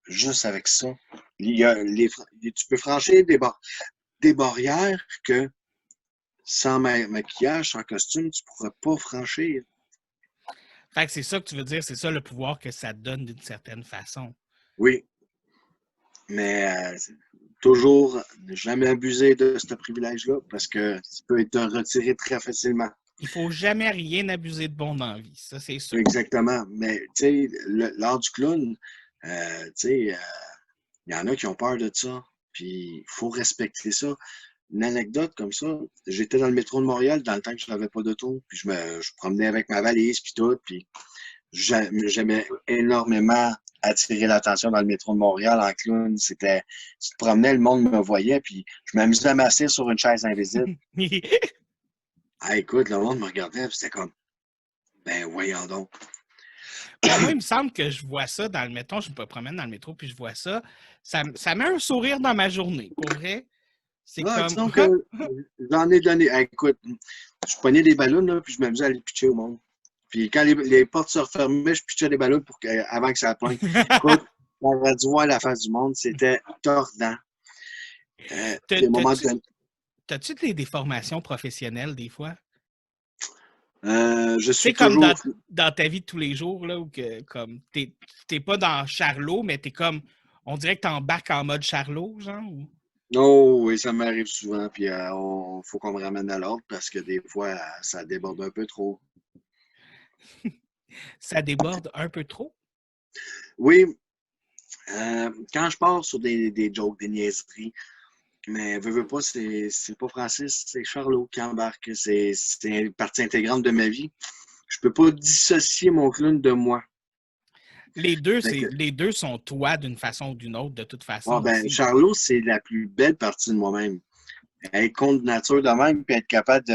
juste avec ça. Tu peux franchir des barrières que sans maquillage, sans costume, tu ne pourrais pas franchir. Fait que c'est ça que tu veux dire, c'est ça le pouvoir que ça te donne d'une certaine façon. Oui, mais toujours ne jamais abuser de ce privilège-là parce que ça peut être retiré très facilement. Il ne faut jamais rien abuser de bon dans la vie, ça c'est sûr. Exactement. Mais tu sais, l'art du clown, tu sais, il y en a qui ont peur de ça. Puis il faut respecter ça. Une anecdote comme ça, j'étais dans le métro de Montréal dans le temps que je n'avais pas d'auto, puis je promenais avec ma valise, puis tout, puis j'aimais énormément attirer l'attention dans le métro de Montréal en clown. Tu te promenais, le monde me voyait, puis je m'amusais à m'asseoir sur une chaise invisible. Ah, écoute, le monde me regardait, puis c'était comme, ben voyons donc. Ben moi, il me semble que je vois ça dans le métro, je me promène dans le métro, puis je vois ça. Ça met un sourire dans ma journée, pour vrai. C'est Ah, comme. disons que j'en ai donné. Ah, écoute, je prenais des ballons, là, puis je m'amusais à les pitcher au monde. Puis quand les portes se refermaient, je pitchais des ballons avant que ça pointe. Écoute, on aurait dû voir la face du monde, c'était tordant. Des moments de... T'as-tu des formations professionnelles des fois? Je Tu sais, suis comme toujours... dans ta vie de tous les jours, là, où que, comme, t'es pas dans Charlot, mais t'es comme On dirait que tu embarques en mode Charlot, genre? Oh, oui, ça m'arrive souvent, puis faut qu'on me ramène à l'ordre parce que des fois, ça déborde un peu trop. Ça déborde un peu trop? Oui, quand je pars sur des jokes, des niaiseries, mais veux pas, c'est pas Francis, c'est Charlot qui embarque. C'est une partie intégrante de ma vie. Je peux pas dissocier mon clown de moi. Fait que, Les deux sont toi d'une façon ou d'une autre, de toute bon, façon ben, aussi. Charlot, c'est la plus belle partie de moi-même. Être contre nature de même, puis être capable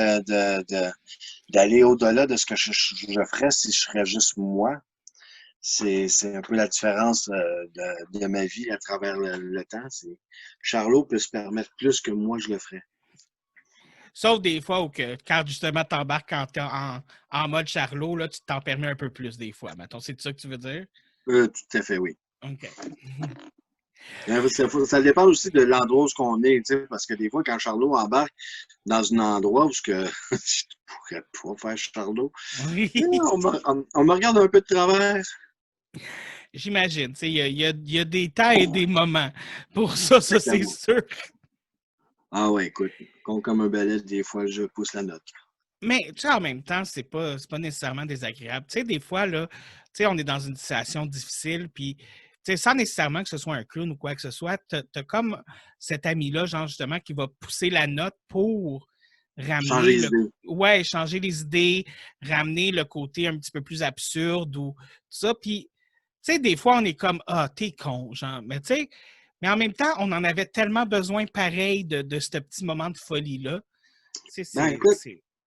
d'aller au-delà de ce que je ferais si je serais juste moi. C'est un peu la différence de ma vie à travers le temps. Charlot peut se permettre plus que moi je le ferais. Sauf des fois où quand justement t'embarques en mode Charlot, là, tu t'en permets un peu plus des fois. Mettons, c'est ça que tu veux dire? Tout à fait, oui. OK. Ça dépend aussi de l'endroit où on est, parce que des fois, quand Charlot embarque dans un endroit où je pourrais pas faire Charlot, Oui. on me regarde un peu de travers. J'imagine. Il y a des temps et des moments. Pour ça, c'est Exactement. sûr. Ah ouais, écoute, comme un balai, des fois, je pousse la note. Mais tu sais, en même temps, c'est pas nécessairement désagréable. Tu sais, des fois, là, tu sais, on est dans une situation difficile, puis tu sais, sans nécessairement que ce soit un clown ou quoi que ce soit, t'as comme cet ami-là, genre justement, qui va pousser la note pour Changer ramener les idées. ouais, changer les idées, ramener le côté un petit peu plus absurde ou tout ça. Puis, tu sais, des fois, on est comme, ah, t'es con, genre. Mais tu sais, mais en même temps, on en avait tellement besoin pareil de ce petit moment de folie-là. Tu sais, Ben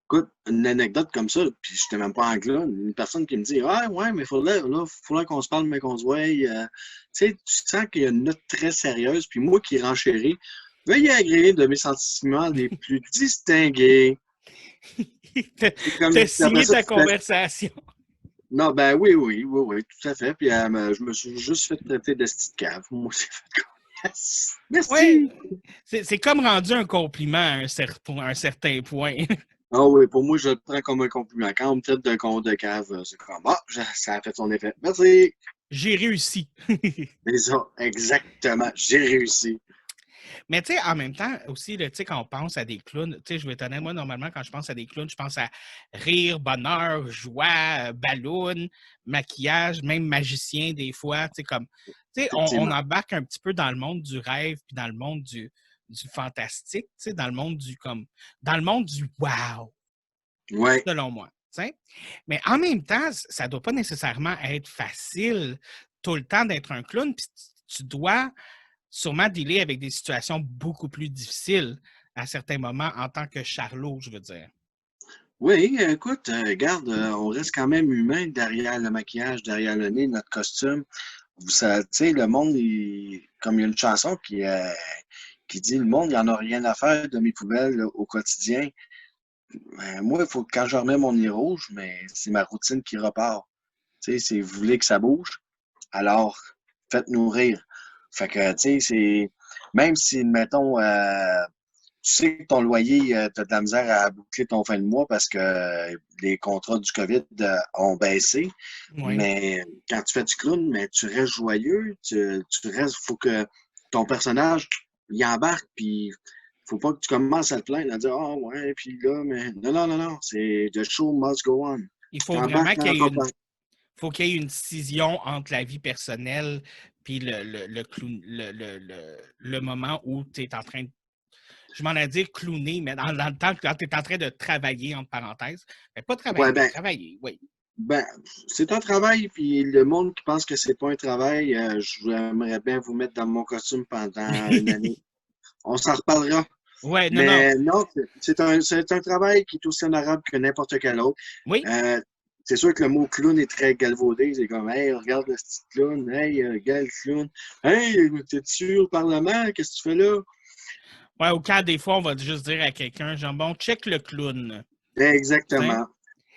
écoute, une anecdote comme ça, puis je n'étais même pas en clown, une personne qui me dit ah ouais, mais faudrait qu'on se parle, mais qu'on se voie. Tu sais, tu sens qu'il y a une note très sérieuse, puis moi qui renchéris, veuillez agréer de mes sentiments les plus distingués. C'est comme T'as puis après signé ça, ta tu fais conversation. non, ben oui, tout à fait. Puis je me suis juste fait traiter de petite cave. Moi, j'ai fait comme yes, Oui, merci. c'est comme rendu un compliment à un certain point. Ah oui, pour moi, je le prends comme un compliment. Quand on me traite d'un con de cave, c'est comme ah, ça a fait son effet. Merci. J'ai réussi. C'est ça, exactement. J'ai réussi. Mais tu sais, en même temps, aussi, là, tu sais, quand on pense à des clowns, tu sais, je vais t'en moi, normalement, quand je pense à des clowns, je pense à rire, bonheur, joie, ballon, maquillage, même magicien, des fois, tu sais, comme, tu sais, on Effectivement. embarque un petit peu dans le monde du rêve, puis dans le monde du fantastique, tu sais, dans le monde dans le monde du wow, Ouais. selon moi, tu sais. Mais en même temps, ça ne doit pas nécessairement être facile tout le temps d'être un clown, puis tu dois sûrement dealer avec des situations beaucoup plus difficiles à certains moments en tant que Charlot, je veux dire. Oui, écoute, regarde, on reste quand même humain derrière le maquillage, derrière le nez, notre costume. Tu sais, le monde, comme il y a une chanson qui dit le monde, il n'y en a rien à faire de mes poubelles là, au quotidien. Ben, moi, il faut que quand je remets mon nez rouge, mais c'est ma routine qui repart. Tu sais, c'est vous voulez que ça bouge, alors faites-nous rire. Fait que, tu sais, c'est. Même si, mettons, tu sais que ton loyer, tu as de la misère à boucler ton fin de mois parce que les contrats du COVID ont baissé. Oui. Mais quand tu fais du clown, mais tu restes joyeux, tu restes, faut que ton personnage, il embarque, puis faut pas que tu commences à te plaindre, à dire, ah ouais, puis là, mais non, non, non, non, c'est the show must go on. Il faut vraiment T'embarques qu'il dans y ait ton faut qu'il y ait une scission entre la vie personnelle puis le moment où tu es en train de. Je m'en ai dit clowner, mais dans le temps, quand tu es en train de travailler, entre parenthèses. Mais pas ouais, travailler, ben, travailler, oui. ben, c'est un travail, puis le monde qui pense que c'est pas un travail, j'aimerais bien vous mettre dans mon costume pendant une année. On s'en reparlera. Ouais, non, non. Mais non, c'est un travail qui est aussi honorable que n'importe quel autre. Oui, Euh, c'est sûr que le mot clown est très galvaudé. C'est comme, hey, regarde le petit clown. Hey, regarde le clown. Hey, t'es-tu au Parlement? Qu'est-ce que tu fais là? ouais, au cas des fois, on va juste dire à quelqu'un, genre, bon, check le clown. T'sais? Exactement.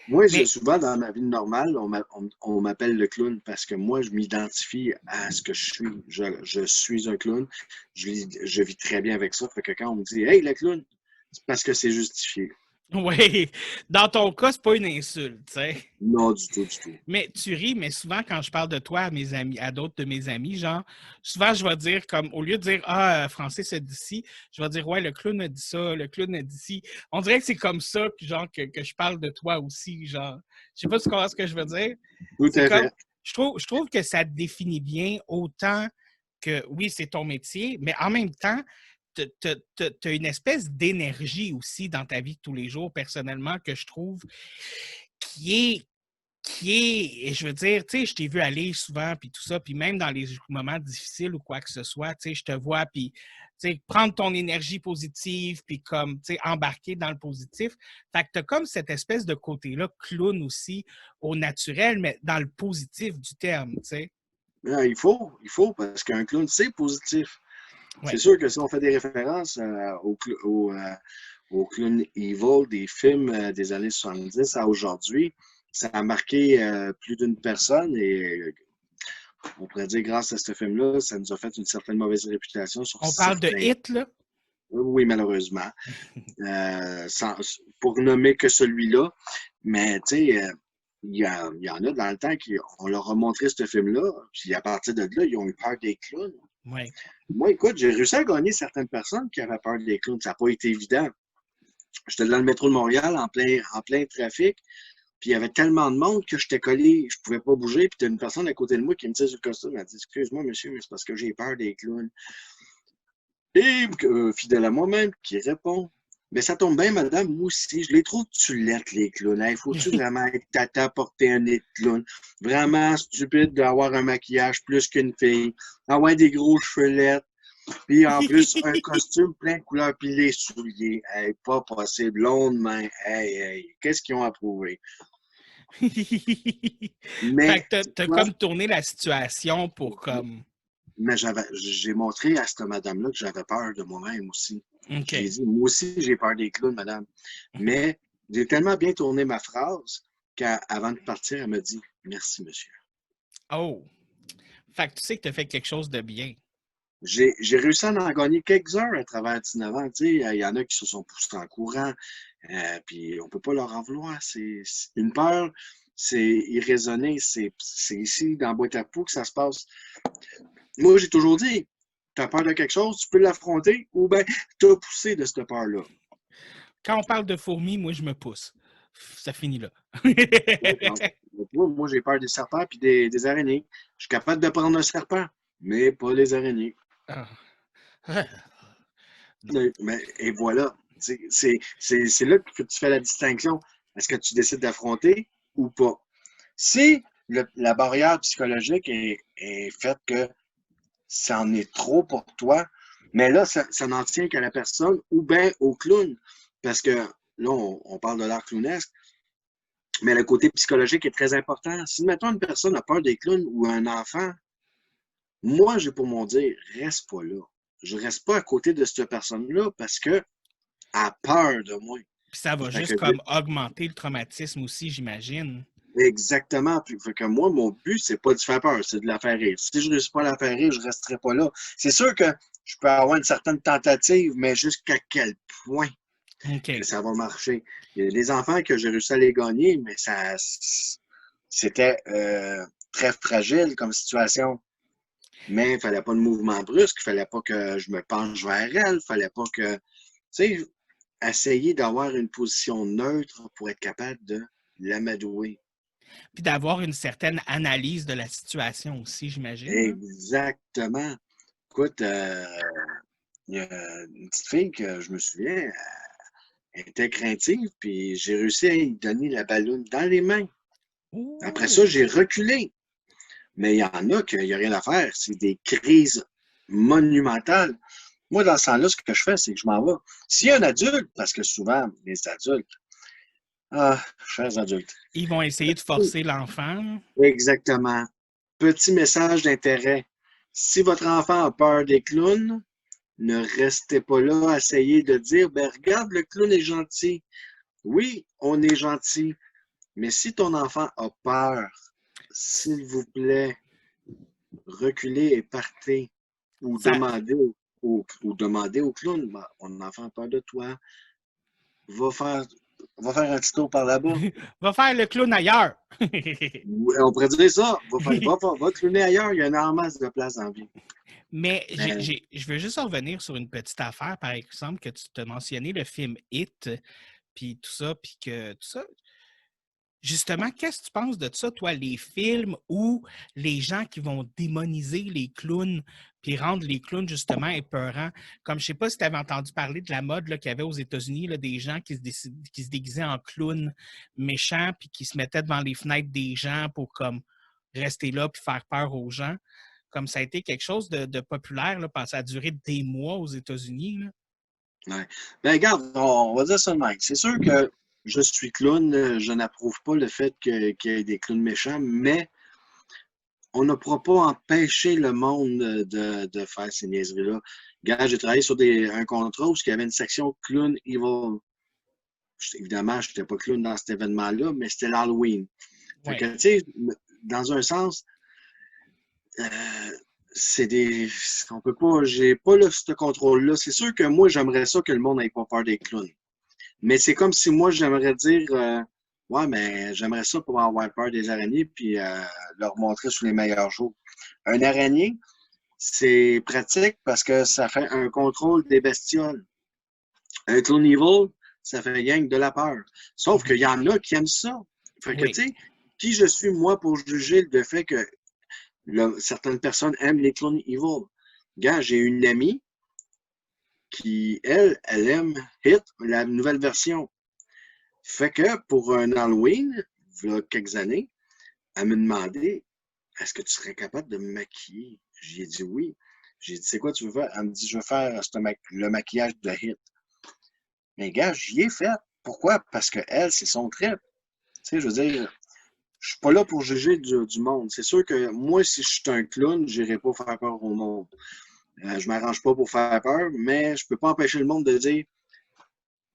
Moi, Mais souvent, dans ma vie normale, on m'appelle le clown parce que moi, je m'identifie à ce que je suis. Je suis un clown. Je vis très bien avec ça. Fait que quand on me dit, hey, le clown, c'est parce que c'est justifié. Oui, dans ton cas, c'est pas une insulte, tu sais. Non, du tout, du tout. Mais tu ris, mais souvent, quand je parle de toi à mes amis, à d'autres de mes amis, genre, souvent, je vais dire comme, au lieu de dire, ah, Francis a dit ci, je vais dire, ouais, le clown a dit ça, le clown a dit ci. On dirait que c'est comme ça, genre, que je parle de toi aussi, genre. Je sais pas si tu comprends ce que je veux dire. Tout C'est à comme, fait. je trouve que ça te définit bien autant que, oui, c'est ton métier, mais en même temps, tu as une espèce d'énergie aussi dans ta vie de tous les jours, personnellement, que je trouve qui est et je veux dire, tu sais, je t'ai vu aller souvent, puis tout ça, puis même dans les moments difficiles ou quoi que ce soit, tu sais, je te vois, puis, tu sais, prendre ton énergie positive, puis comme, tu sais, embarquer dans le positif. Fait que t'as comme cette espèce de côté-là, clown aussi, au naturel, mais dans le positif du terme, tu sais. Parce qu'un clown, c'est positif. C'est Ouais. sûr que si on fait des références au clown evil des films des années 70 à aujourd'hui, ça a marqué plus d'une personne et on pourrait dire grâce à ce film-là, ça nous a fait une certaine mauvaise réputation sur On parle de certains. hit, là. Oui, malheureusement. Pour nommer que celui-là, mais tu sais, il y en a dans le temps qui on leur a montré ce film-là, puis à partir de là, ils ont eu peur des clowns. Ouais. Moi, écoute, j'ai réussi à gagner certaines personnes qui avaient peur des clowns. Ça n'a pas été évident. J'étais dans le métro de Montréal en plein trafic, puis il y avait tellement de monde que j'étais collé, je pouvais pas bouger, puis tu as une personne à côté de moi qui me dit sur le costume, elle dit excuse-moi, monsieur, mais c'est parce que j'ai peur des clowns. Et fidèle à moi-même, qui répond mais ça tombe bien, madame, moi aussi, je les trouve tulettes, les clowns. Hey, faut-tu vraiment être tata porter un nez de clown? Vraiment stupide d'avoir un maquillage plus qu'une fille, avoir des gros cheveux, puis en plus, un costume plein de couleurs, puis les souliers. Hey, pas possible. Longue main. Hey, hey. Qu'est-ce qu'ils ont approuvé? Fait Mais, que t'as quoi? comme tourné la situation pour comme. Mais j'ai montré à cette madame-là que j'avais peur de moi-même aussi. Je lui ai OK. dit, moi aussi, j'ai peur des clowns, madame. Mais j'ai tellement bien tourné ma phrase qu'avant de partir, elle m'a dit, merci, monsieur. Oh! Fait que tu sais que t'as fait quelque chose de bien. J'ai réussi à en gagner quelques-uns à travers 19 ans. Tu sais, il y en a qui se sont poussés en courant, puis on peut pas leur en vouloir. C'est une peur, c'est irraisonné, c'est ici, dans Boîte à Poux, que ça se passe. Moi, j'ai toujours dit, tu as peur de quelque chose, tu peux l'affronter, ou bien t'as poussé de cette peur-là. Quand on parle de fourmis, moi, je me pousse. Ça finit là. D'accord. Moi, j'ai peur des serpents et des araignées. Je suis capable de prendre un serpent, mais pas les araignées. Ah. Ah. Et voilà. C'est là que tu fais la distinction. Est-ce que tu décides d'affronter ou pas? Si la barrière psychologique est faite que ça en est trop pour toi, mais là, ça n'en tient qu'à la personne ou bien au clown. Parce que là, on parle de l'art clownesque, mais le côté psychologique est très important. Si, mettons, une personne a peur des clowns ou un enfant, moi, j'ai pour mon dire, reste pas là. Je reste pas à côté de cette personne-là parce que a peur de moi. Puis ça va Fait que juste comme augmenter le traumatisme aussi, j'imagine. exactement. Puis, fait que moi, mon but, c'est pas de faire peur, c'est de la faire rire. Si je ne réussis pas à la faire rire, je ne resterai pas là. C'est sûr que je peux avoir une certaine tentative, mais jusqu'à quel point que OK. ça va marcher. Il y a des enfants que j'ai réussi à les gagner, mais c'était très fragile comme situation. Mais il ne fallait pas de mouvement brusque, il ne fallait pas que je me penche vers elle, il ne fallait pas que, tu sais, essayer d'avoir une position neutre pour être capable de l'amadouer. Puis d'avoir une certaine analyse de la situation aussi, j'imagine, là. Exactement. Écoute, il y a une petite fille que je me souviens, elle était craintive, puis j'ai réussi à lui donner la balloune dans les mains. Après ça, Ouh! j'ai reculé. Mais il y en a qu'il n'y a rien à faire. C'est des crises monumentales. Moi, dans ce temps-là, ce que je fais, c'est que je m'en vais. S'il y a un adulte, parce que souvent, les adultes, chers adultes, Ils vont essayer de forcer l'enfant. exactement. Petit message d'intérêt. Si votre enfant a peur des clowns, ne restez pas là à essayer de dire, ben regarde, le clown est gentil. Oui, on est gentil. Mais si ton enfant a peur, s'il vous plaît, reculez et partez. Ou Ça, demander au clown, ben, mon enfant a peur de toi, va faire, va faire un petit tour par là-bas. Va faire le clown ailleurs. On pourrait dire ça. Va clowner ailleurs, il y a un masse de place dans la vie. Mais Mais, je veux juste revenir sur une petite affaire, par exemple, que tu t'as mentionné le film Hit, puis tout ça, puis que tout ça. Justement, qu'est-ce que tu penses de ça, toi, les films où les gens qui vont démoniser les clowns puis rendre les clowns, justement, épeurants? Comme je sais pas si tu avais entendu parler de la mode là, qu'il y avait aux États-Unis, là, des gens qui se déguisaient en clowns méchants puis qui se mettaient devant les fenêtres des gens pour comme rester là puis faire peur aux gens. Comme ça a été quelque chose de populaire, là, ça a duré des mois aux États-Unis. Là. ouais. Ben, regarde, on va dire ça de même. C'est sûr que je suis clown, je n'approuve pas le fait qu'il y ait des clowns méchants, mais on ne pourra pas empêcher le monde de faire ces niaiseries-là. Regarde, j'ai travaillé sur un contrat où il y avait une section clown evil. Évidemment, je n'étais pas clown dans cet événement-là, mais c'était l'Halloween. Fait Ouais. que, tu sais, dans un sens, euh, c'est des. On peut pas. J'ai pas ce contrôle-là. C'est sûr que moi, j'aimerais ça que le monde n'ait pas peur des clowns. Mais c'est comme si moi, j'aimerais dire ouais, mais j'aimerais ça pour avoir peur des araignées puis leur montrer sous les meilleurs jours. Un araignée, c'est pratique parce que ça fait un contrôle des bestioles. Un clown evil, ça fait gang de la peur. Sauf qu'il y en a qui aiment ça. Fait que, Oui. tu sais, qui je suis, moi, pour juger le fait que certaines personnes aiment les clowns evil? Gars, j'ai une amie qui, elle aime Hit, la nouvelle version. Fait que pour un Halloween, il y a quelques années, elle me demandait est-ce que tu serais capable de me maquiller? J'ai dit oui. J'ai dit c'est quoi tu veux faire? Elle me dit je veux faire le maquillage de Hit. Mais gars, j'y ai fait. Pourquoi? Parce que elle, c'est son trip. Tu sais, je veux dire, je suis pas là pour juger du monde. C'est sûr que moi, si je suis un clown, je n'irai pas faire peur au monde. Je m'arrange pas pour faire peur, mais je peux pas empêcher le monde de dire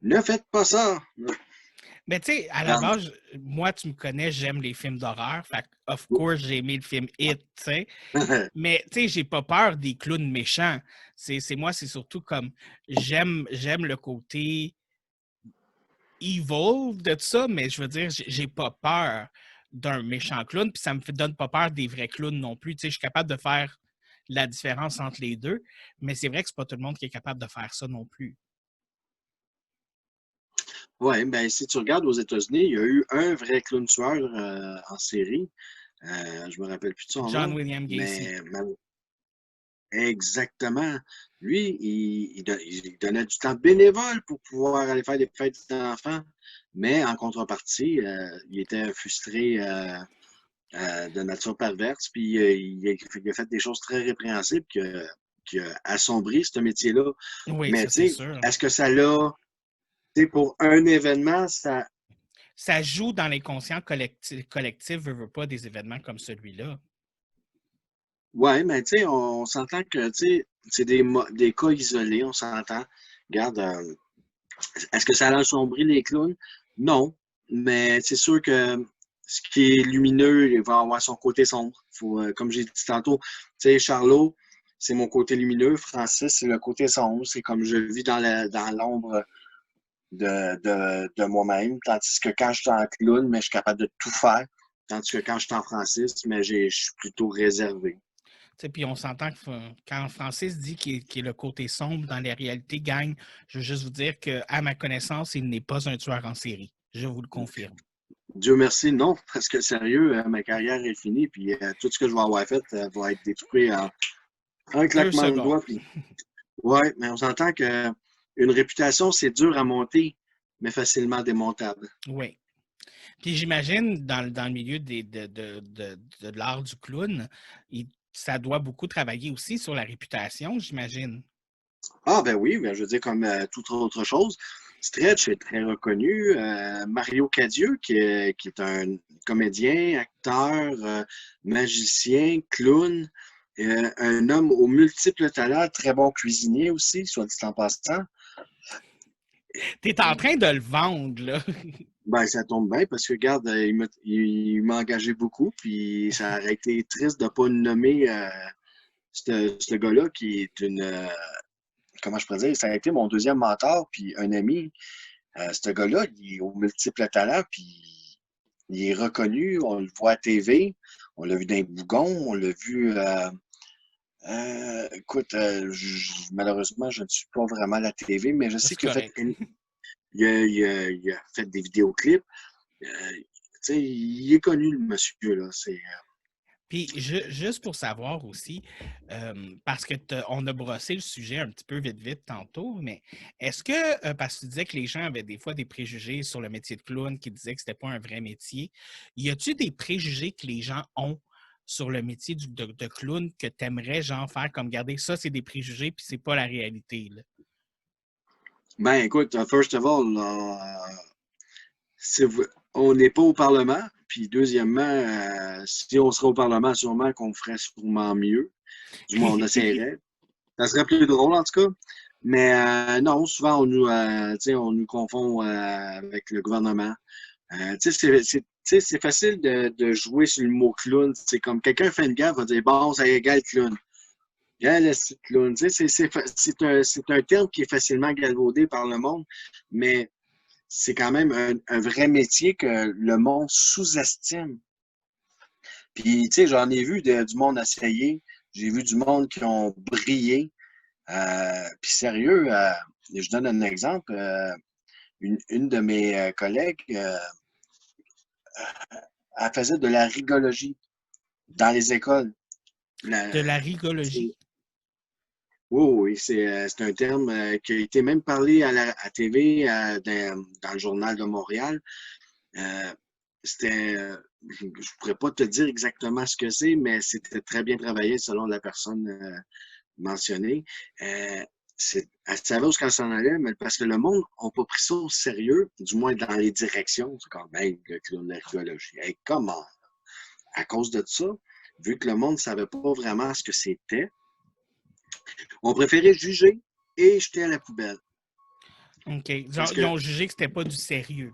ne faites pas ça. Mais tu sais, à la Regarde. base, moi, tu me connais, j'aime les films d'horreur. Fait que, of course, j'ai aimé le film It, tu sais. Mais tu sais, j'ai pas peur des clowns méchants. C'est moi, c'est surtout comme j'aime le côté evil de tout ça, mais je veux dire, j'ai pas peur d'un méchant clown, puis ça me donne pas peur des vrais clowns non plus. Tu sais, je suis capable de faire la différence entre les deux, mais c'est vrai que c'est pas tout le monde qui est capable de faire ça non plus. Oui, ben si tu regardes aux États-Unis, il y a eu un vrai clown tueur en série. Je me rappelle plus de son John nom, William Gacy. mais exactement. Lui, il donnait du temps bénévole pour pouvoir aller faire des fêtes d'enfants, mais en contrepartie, il était frustré de nature perverse, puis il a fait des choses très répréhensibles qui a assombri ce métier-là. Oui, Mais ça tu c'est sais, sûr. est-ce que ça l'a, tu sais, pour un événement, ça. Ça joue dans l'inconscient collectif, veut pas, des événements comme celui-là. Ouais, mais tu sais, on s'entend que, tu sais, c'est des cas isolés, on s'entend. Regarde, est-ce que ça a assombri les clowns? Non, mais c'est sûr que ce qui est lumineux, il va avoir son côté sombre. Faut, comme j'ai dit tantôt, tu sais, Charlot, c'est mon côté lumineux. Francis, c'est le côté sombre. C'est comme je vis dans l'ombre de moi-même. Tandis que quand je suis en clown, mais je suis capable de tout faire. Tandis que quand je suis en Francis, mais je suis plutôt réservé. Puis on s'entend que quand Francis dit qu'il est le côté sombre dans les réalités gagne, je veux juste vous dire qu'à ma connaissance, il n'est pas un tueur en série. Je vous le confirme. Dieu merci, non, parce que sérieux, ma carrière est finie, puis tout ce que je vais avoir fait va être détruit en un Deux claquement de secondes. doigts. Puis, ouais, mais on s'entend que une réputation, c'est dur à monter, mais facilement démontable. Oui. Puis j'imagine, dans le milieu de l'art du clown, ça doit beaucoup travailler aussi sur la réputation, j'imagine. Ah ben oui, ben, je veux dire, comme toute autre chose, Stretch est très reconnu. Mario Cadieux, qui est un comédien, acteur, magicien, clown, un homme aux multiples talents, très bon cuisinier aussi, soit dit en passant. Tu es en train de le vendre, là. Ben, ça tombe bien parce que, regarde, il m'a engagé beaucoup, puis ça aurait été triste de ne pas nommer ce gars-là qui est une. Comment je pourrais dire? Ça a été mon deuxième mentor, puis un ami. Ce gars-là, il est aux multiples talents, puis il est reconnu, on le voit à TV, on l'a vu dans les Bougons, on l'a vu... écoute, malheureusement, je ne suis pas vraiment à la TV, mais je sais C'est qu'il a fait, correct. il a fait des vidéoclips. Tu sais, il est connu, le monsieur, là. Puis, juste pour savoir aussi, parce que on a brossé le sujet un petit peu vite, vite tantôt, mais est-ce que, parce que tu disais que les gens avaient des fois des préjugés sur le métier de clown, qui disaient que c'était pas un vrai métier, y a-tu des préjugés que les gens ont sur le métier de clown que tu aimerais, genre, faire comme garder ça, c'est des préjugés, puis c'est pas la réalité, là? Ben, écoute, first of all, c'est- on n'est pas au Parlement. Puis, deuxièmement, si on serait au Parlement, sûrement qu'on ferait sûrement mieux. Du moins, on essaierait. Ça serait plus drôle, en tout cas. Mais non, souvent, tu sais, on nous confond avec le gouvernement. Tu sais, tu sais, c'est facile de jouer sur le mot clown. C'est comme quelqu'un fait une gaffe, va dire bon, ça égale clown. Égale le clown. Tu sais, c'est un terme qui est facilement galvaudé par le monde, mais c'est quand même un vrai métier que le monde sous-estime. Puis, tu sais, j'en ai vu du monde essayer. J'ai vu du monde qui ont brillé. Puis sérieux, je donne un exemple. Une de mes collègues, elle faisait de la rigologie dans les écoles. De la C'est- rigologie. oui, oui, c'est un terme qui a été même parlé à TV, dans le journal de Montréal. Euh, je ne pourrais pas te dire exactement ce que c'est, mais c'était très bien travaillé selon la personne mentionnée. Euh, Elle savait où elle s'en allait, mais parce que le monde n'a pas pris ça au sérieux, du moins dans les directions. C'est comme, hey, le clown de l'archéologie. Hey, comment? À cause de ça, vu que le monde ne savait pas vraiment ce que c'était, on préférait juger et jeter à la poubelle. OK. Genre, Parce ils que ont jugé que c'était pas du sérieux.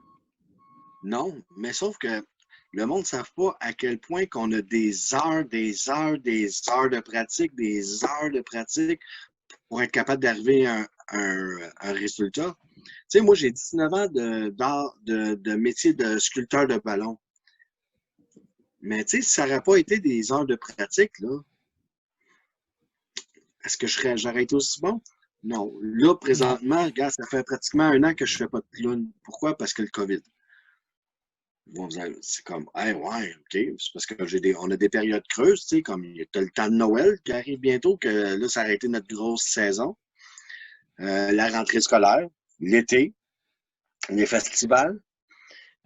non, mais sauf que le monde ne savent pas à quel point qu'on a des heures, des heures, des heures de pratique, des heures de pratique pour être capable d'arriver à un résultat. Tu sais, moi, j'ai 19 ans de métier de sculpteur de ballon. Mais tu sais, si ça n'aurait pas été des heures de pratique, là, est-ce que j'aurais été aussi bon? Non. Là, Non. présentement, regarde, ça fait pratiquement un an que je ne fais pas de clown. Pourquoi? Parce que le COVID. Bon, c'est comme, hey, ouais, OK. C'est parce que on a des périodes creuses, tu sais, comme tu as le temps de Noël qui arrive bientôt, que là, ça a été notre grosse saison. La rentrée scolaire, l'été, les festivals.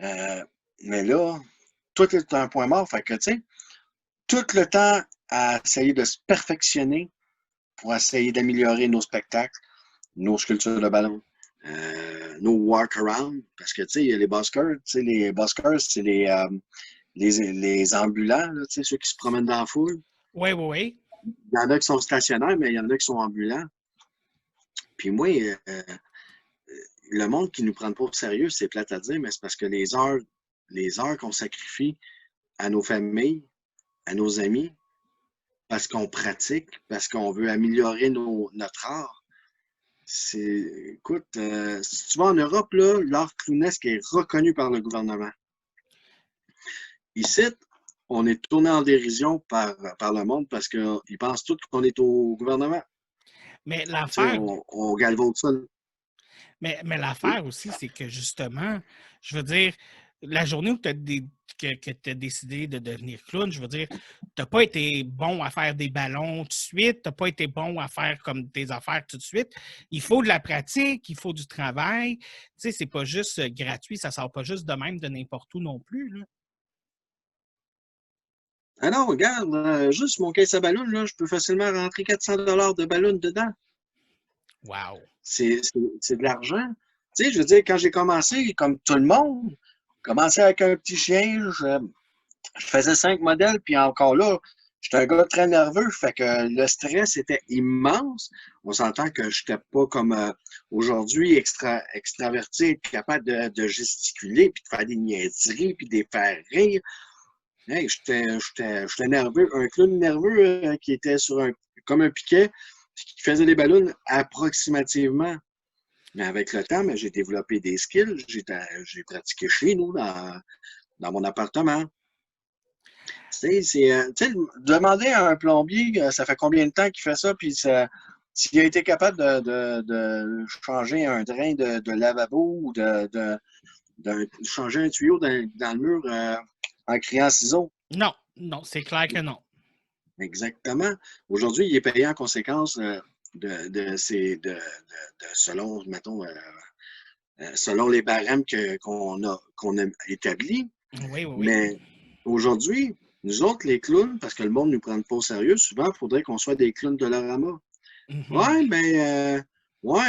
Euh, mais là, tout est un point mort. Fait que, tu sais, tout le temps à essayer de se perfectionner pour essayer d'améliorer nos spectacles, nos sculptures de ballon, nos walk-around. Parce que, tu sais, il y a les buskers, c'est les ambulants, là, tu sais, ceux qui se promènent dans la foule. Oui, oui, oui. Il y en a qui sont stationnaires, mais il y en a qui sont ambulants. Puis moi, le monde qui nous prend pas au sérieux, c'est plate à dire, mais c'est parce que les heures qu'on sacrifie à nos familles, à nos amis, parce qu'on pratique, parce qu'on veut améliorer notre art. Écoute, si tu vas en Europe, là, l'art clownesque est reconnu par le gouvernement. Ici, on est tourné en dérision par le monde parce qu'ils pensent tous qu'on est au gouvernement. Mais Tu sais, l'affaire, on galvaude ça. mais Oui. l'affaire aussi, c'est que justement, je veux dire, la journée où tu as décidé de devenir clown, je veux dire, tu n'as pas été bon à faire des ballons tout de suite, tu n'as pas été bon à faire comme des affaires tout de suite. Il faut de la pratique, il faut du travail. Tu sais, c'est pas juste gratuit, ça sort pas juste de même de n'importe où non plus, là. Ah non, regarde, juste mon caisse à ballon, là, je peux facilement rentrer 400 $ de ballon dedans. Wow. C'est de l'argent. Tu sais, je veux dire, quand j'ai commencé, comme tout le monde, commencé avec un petit chien, je faisais 5 modèles, puis encore là, j'étais un gars très nerveux, fait que le stress était immense. On s'entend que je n'étais pas comme aujourd'hui extraverti, être capable de gesticuler, puis de faire des niaiseries, puis de les faire rire. Hey, j'étais nerveux, un clown nerveux qui était comme un piquet, puis qui faisait des ballons approximativement. Mais avec le temps, j'ai développé des skills. J'ai pratiqué chez nous, dans mon appartement. Tu sais, demander à un plombier, ça fait combien de temps qu'il fait ça, puis s'il a été capable de changer un drain de lavabo ou de changer un tuyau dans le mur en criant ciseaux. Non, non, c'est clair que non. Exactement. Aujourd'hui, il est payé en conséquence selon, mettons, selon les barèmes qu'on a établis. Oui, oui, oui. Mais aujourd'hui, nous autres, les clowns, parce que le monde ne nous prend pas au sérieux, souvent, il faudrait qu'on soit des clowns de Dollarama. Mhm. Ouais,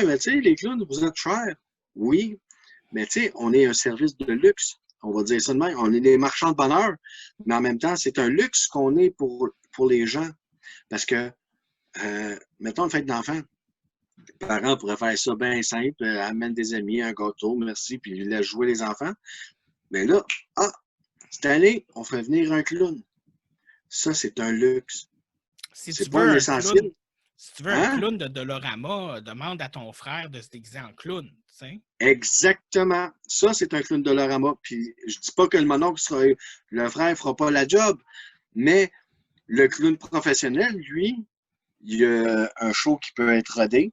mais tu sais, les clowns, vous êtes chers. Oui, mais tu sais, on est un service de luxe. On va dire ça de même. On est des marchands de bonheur, mais en même temps, c'est un luxe qu'on est pour les gens. Parce que, mettons une fête d'enfant, les parents pourraient faire ça bien simple, amène des amis, un gâteau, merci, puis laisse jouer les enfants. Mais là, cette année, on ferait venir un clown. Ça, c'est un luxe. Si C'est tu pas veux un un clown, essentiel. si tu veux un Hein? clown de Dolorama, demande à ton frère de se déguiser en clown, tu sais. Exactement. Ça, c'est un clown de Dollarama. Puis, je dis pas que le mononcle le frère fera pas la job, mais le clown professionnel, lui, il y a un show qui peut être rodé.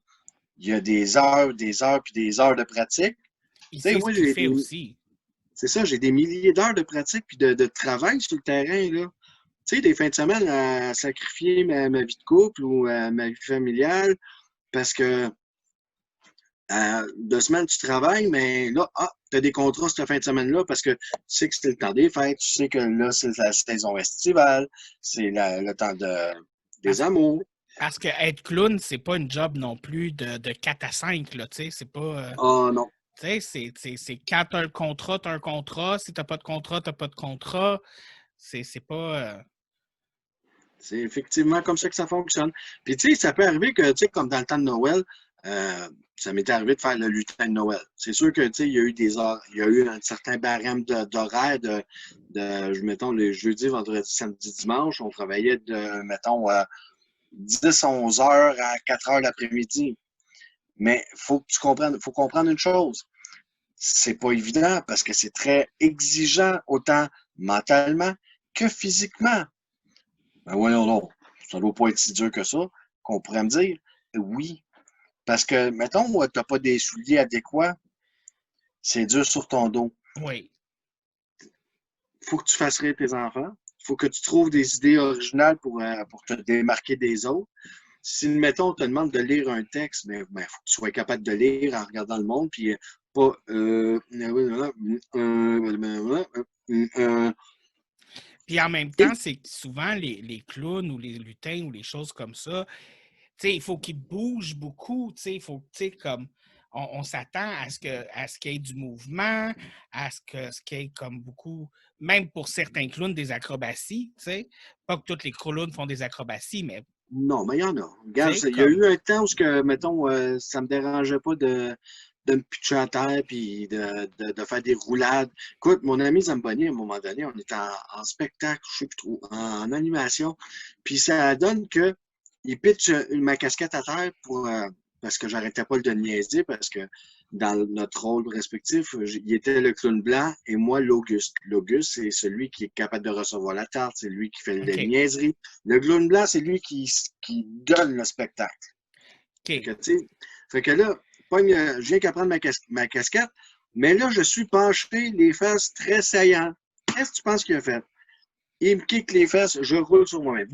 Il y a des heures, puis des heures de pratique. Il Tu sais, sait ce moi, qu'il fait aussi. c'est ça, j'ai des milliers d'heures de pratique puis de travail sur le terrain, là. Tu sais, des fins de semaine à sacrifier ma vie de couple ou ma vie familiale parce que de semaine, tu travailles, mais là, tu as des contrats cette fin de semaine-là parce que tu sais que c'est le temps des fêtes, tu sais que là, c'est la saison estivale, c'est le temps des Parce, amours. parce que être clown, c'est pas une job non plus de 4 à 5, là, tu sais. C'est pas. Ah non. Tu sais, c'est quand t'as un contrat, t'as un contrat. Si t'as pas de contrat, t'as pas de contrat. C'est pas. C'est effectivement comme ça que ça fonctionne. Puis, tu sais, ça peut arriver que, tu sais, comme dans le temps de Noël, euh, ça m'est arrivé de faire le lutin de Noël. C'est sûr que, tu sais, il y a eu des heures, il y a eu un certain barème d'horaire mettons, les jeudis, vendredis, samedi, dimanche, on travaillait mettons, 10, 11 heures à 4 heures l'après-midi. Mais faut comprendre une chose. C'est pas évident parce que c'est très exigeant, autant mentalement que physiquement. Ben voyons donc, ça doit pas être si dur que ça, qu'on pourrait me dire oui. Parce que, mettons, tu n'as pas des souliers adéquats, c'est dur sur ton dos. Oui. Il faut que tu fasses rire tes enfants. Il faut que tu trouves des idées originales pour te démarquer des autres. Si, mettons, on te demande de lire un texte, il faut que tu sois capable de lire en regardant le monde, puis pas Puis en même temps, c'est que souvent les clowns ou les lutins ou les choses comme ça, tu sais, il faut qu'ils bougent beaucoup, tu sais, il faut, tu sais, comme, on s'attend à ce qu'il y ait du mouvement, ce qu'il y ait comme beaucoup, même pour certains clowns, des acrobaties, tu sais. Pas que tous les clowns font des acrobaties, mais, non, mais il y en a. tu Regarde, sais, il y a comme, eu un temps où, mettons, ça me dérangeait pas de me pitcher à terre puis de faire des roulades. Écoute, mon ami Zamboni, à un moment donné, on était en spectacle, je sais plus trop, en animation. Puis ça donne que il pitch ma casquette à terre parce que j'arrêtais pas de le niaiser, parce que dans notre rôle respectif, il était le clown blanc et moi l'Auguste. L'Auguste, c'est celui qui est capable de recevoir la tarte, c'est lui qui fait les OK, niaiseries. Le clown blanc, c'est lui qui donne le spectacle. OK. Fait que là, je viens qu'à prendre ma casquette, mais là, je suis penché, les fesses très saillantes. Qu'est-ce que tu penses qu'il a fait? Il me kick les fesses, je roule sur moi-même.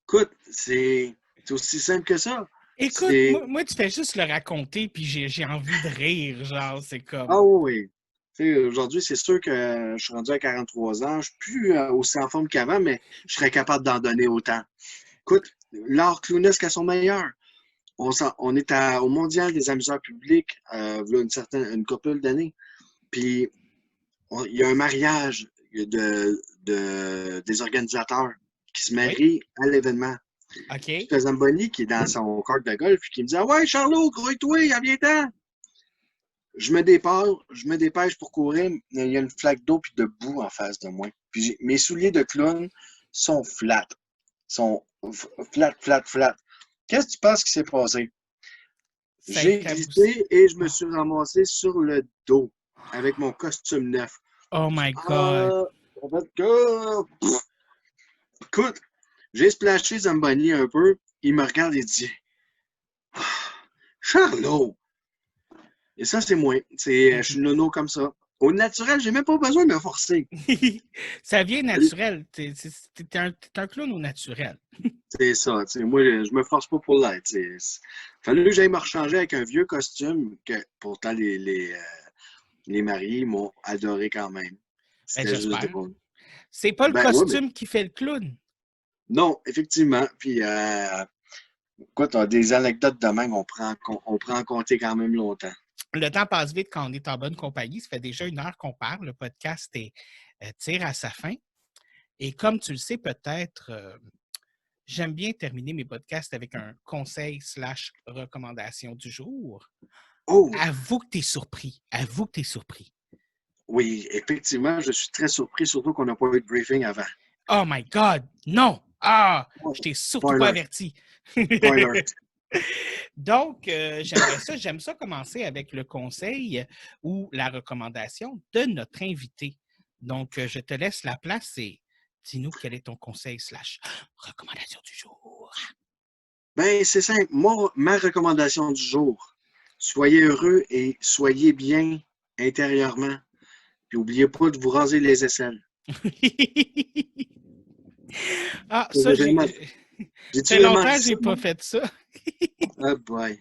Écoute, c'est aussi simple que ça. Écoute, C'est. moi, tu fais juste le raconter, puis j'ai envie de rire, genre, c'est Ah comme, oui. Aujourd'hui, c'est sûr que je suis rendu à 43 ans. Je ne suis plus aussi en forme qu'avant, mais je serais capable d'en donner autant. Écoute, l'art clownesque à son meilleur. On est au Mondial des amuseurs publics, voilà une couple d'années. Puis, il y a un mariage des organisateurs qui se oui, marient à l'événement. Puis, OK, t'as Zamboni qui est dans son cart de golf, puis qui me dit: ah ouais, Charlot, grouille-toi, viens-t'en. Je me dépêche pour courir. Il y a une flaque d'eau puis de boue en face de moi. Puis mes souliers de clown sont flat, flat. Qu'est-ce que tu penses qui s'est passé? Ça a J'ai éclaboussé. glissé et je me suis ramassé sur le dos avec mon costume neuf. Oh my God! Ah, en fait que, écoute, j'ai splashé Zamboni un peu. Il me regarde et dit ah, Charlot! Et ça, c'est moi. Je suis nono comme ça. Au naturel, j'ai même pas besoin de me forcer. Ça vient naturel. T'es un clown au naturel. C'est ça. Moi, je me force pas pour l'être. Fallu que j'aille me rechanger avec un vieux costume que pourtant les mariés m'ont adoré quand même. Ben, C'était juste j'espère. drôle. C'est pas le Ben ouais, mais costume qui fait le clown. non, effectivement. Puis écoute, des anecdotes de même, on prend en compter quand même longtemps. Le temps passe vite quand on est en bonne compagnie. Ça fait déjà 1 heure qu'on parle. Le podcast tire à sa fin. Et comme tu le sais peut-être, j'aime bien terminer mes podcasts avec un conseil/recommandation du jour. Oh! Avoue que tu es surpris. Avoue que tu es surpris. Oui, effectivement, je suis très surpris, surtout qu'on n'a pas eu de briefing avant. Oh my God! Non! Ah! Je Oh, t'ai surtout pas spoiler, averti. spoiler. Donc, j'aime ça commencer avec le conseil ou la recommandation de notre invité. Donc, je te laisse la place et dis-nous quel est ton conseil/recommandation du jour. Ben, c'est simple. Moi, ma recommandation du jour, soyez heureux et soyez bien intérieurement. Puis n'oubliez pas de vous raser les aisselles. Ah, Ça, ça, j'ai-tu fait vraiment longtemps dit que ça, j'ai pas moi? fait ça. Ah, boy.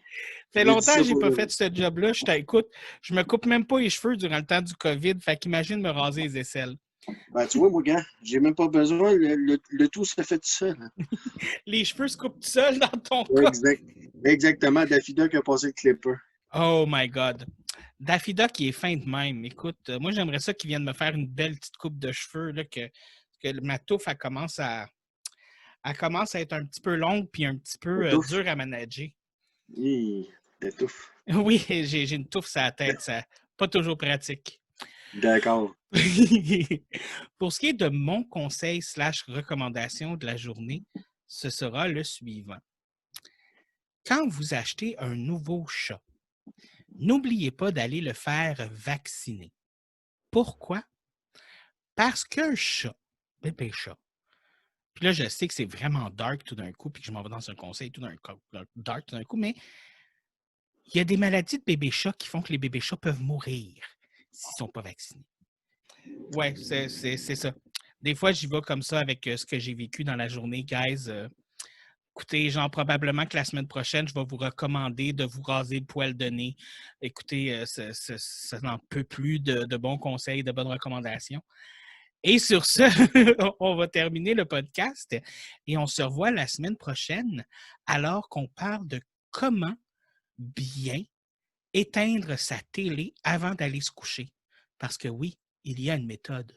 Fait J'ai dit longtemps ça que j'ai pour pas le. fait ce job-là. Écoute, je me coupe même pas les cheveux durant le temps du COVID. Fait qu'imagine me raser les aisselles. Ben, tu vois, moi, gars, j'ai même pas besoin. Le tout se fait tout seul. Les cheveux se coupent tout seuls dans ton Ouais, cas. exactement. Daffy qui a passé le clipper. Oh my God. Daffy qui est fin de même. Écoute, moi, j'aimerais ça qu'il vienne me faire une belle petite coupe de cheveux, là, que ma touffe, elle commence à être un petit peu longue puis un petit peu T'étouffes. dure à manager. T'étouffes. Oui, j'ai une touffe sur la tête, ça pas toujours pratique. D'accord. Pour ce qui est de mon conseil/recommandation de la journée, ce sera le suivant. Quand vous achetez un nouveau chat, n'oubliez pas d'aller le faire vacciner. Pourquoi? Parce qu'un chat, bébé chat, puis là, je sais que c'est vraiment dark tout d'un coup, puis que je m'en vais dans un conseil tout d'un coup, dark tout d'un coup, mais il y a des maladies de bébés chats qui font que les bébés chats peuvent mourir s'ils ne sont pas vaccinés. Ouais, c'est ça. Des fois, j'y vais comme ça avec ce que j'ai vécu dans la journée, guys. Écoutez, genre, probablement que la semaine prochaine, je vais vous recommander de vous raser le poil de nez. Écoutez, ça n'en peut plus de bons conseils, de bonnes recommandations. Et sur ce, on va terminer le podcast et on se revoit la semaine prochaine alors qu'on parle de comment bien éteindre sa télé avant d'aller se coucher. Parce que oui, il y a une méthode.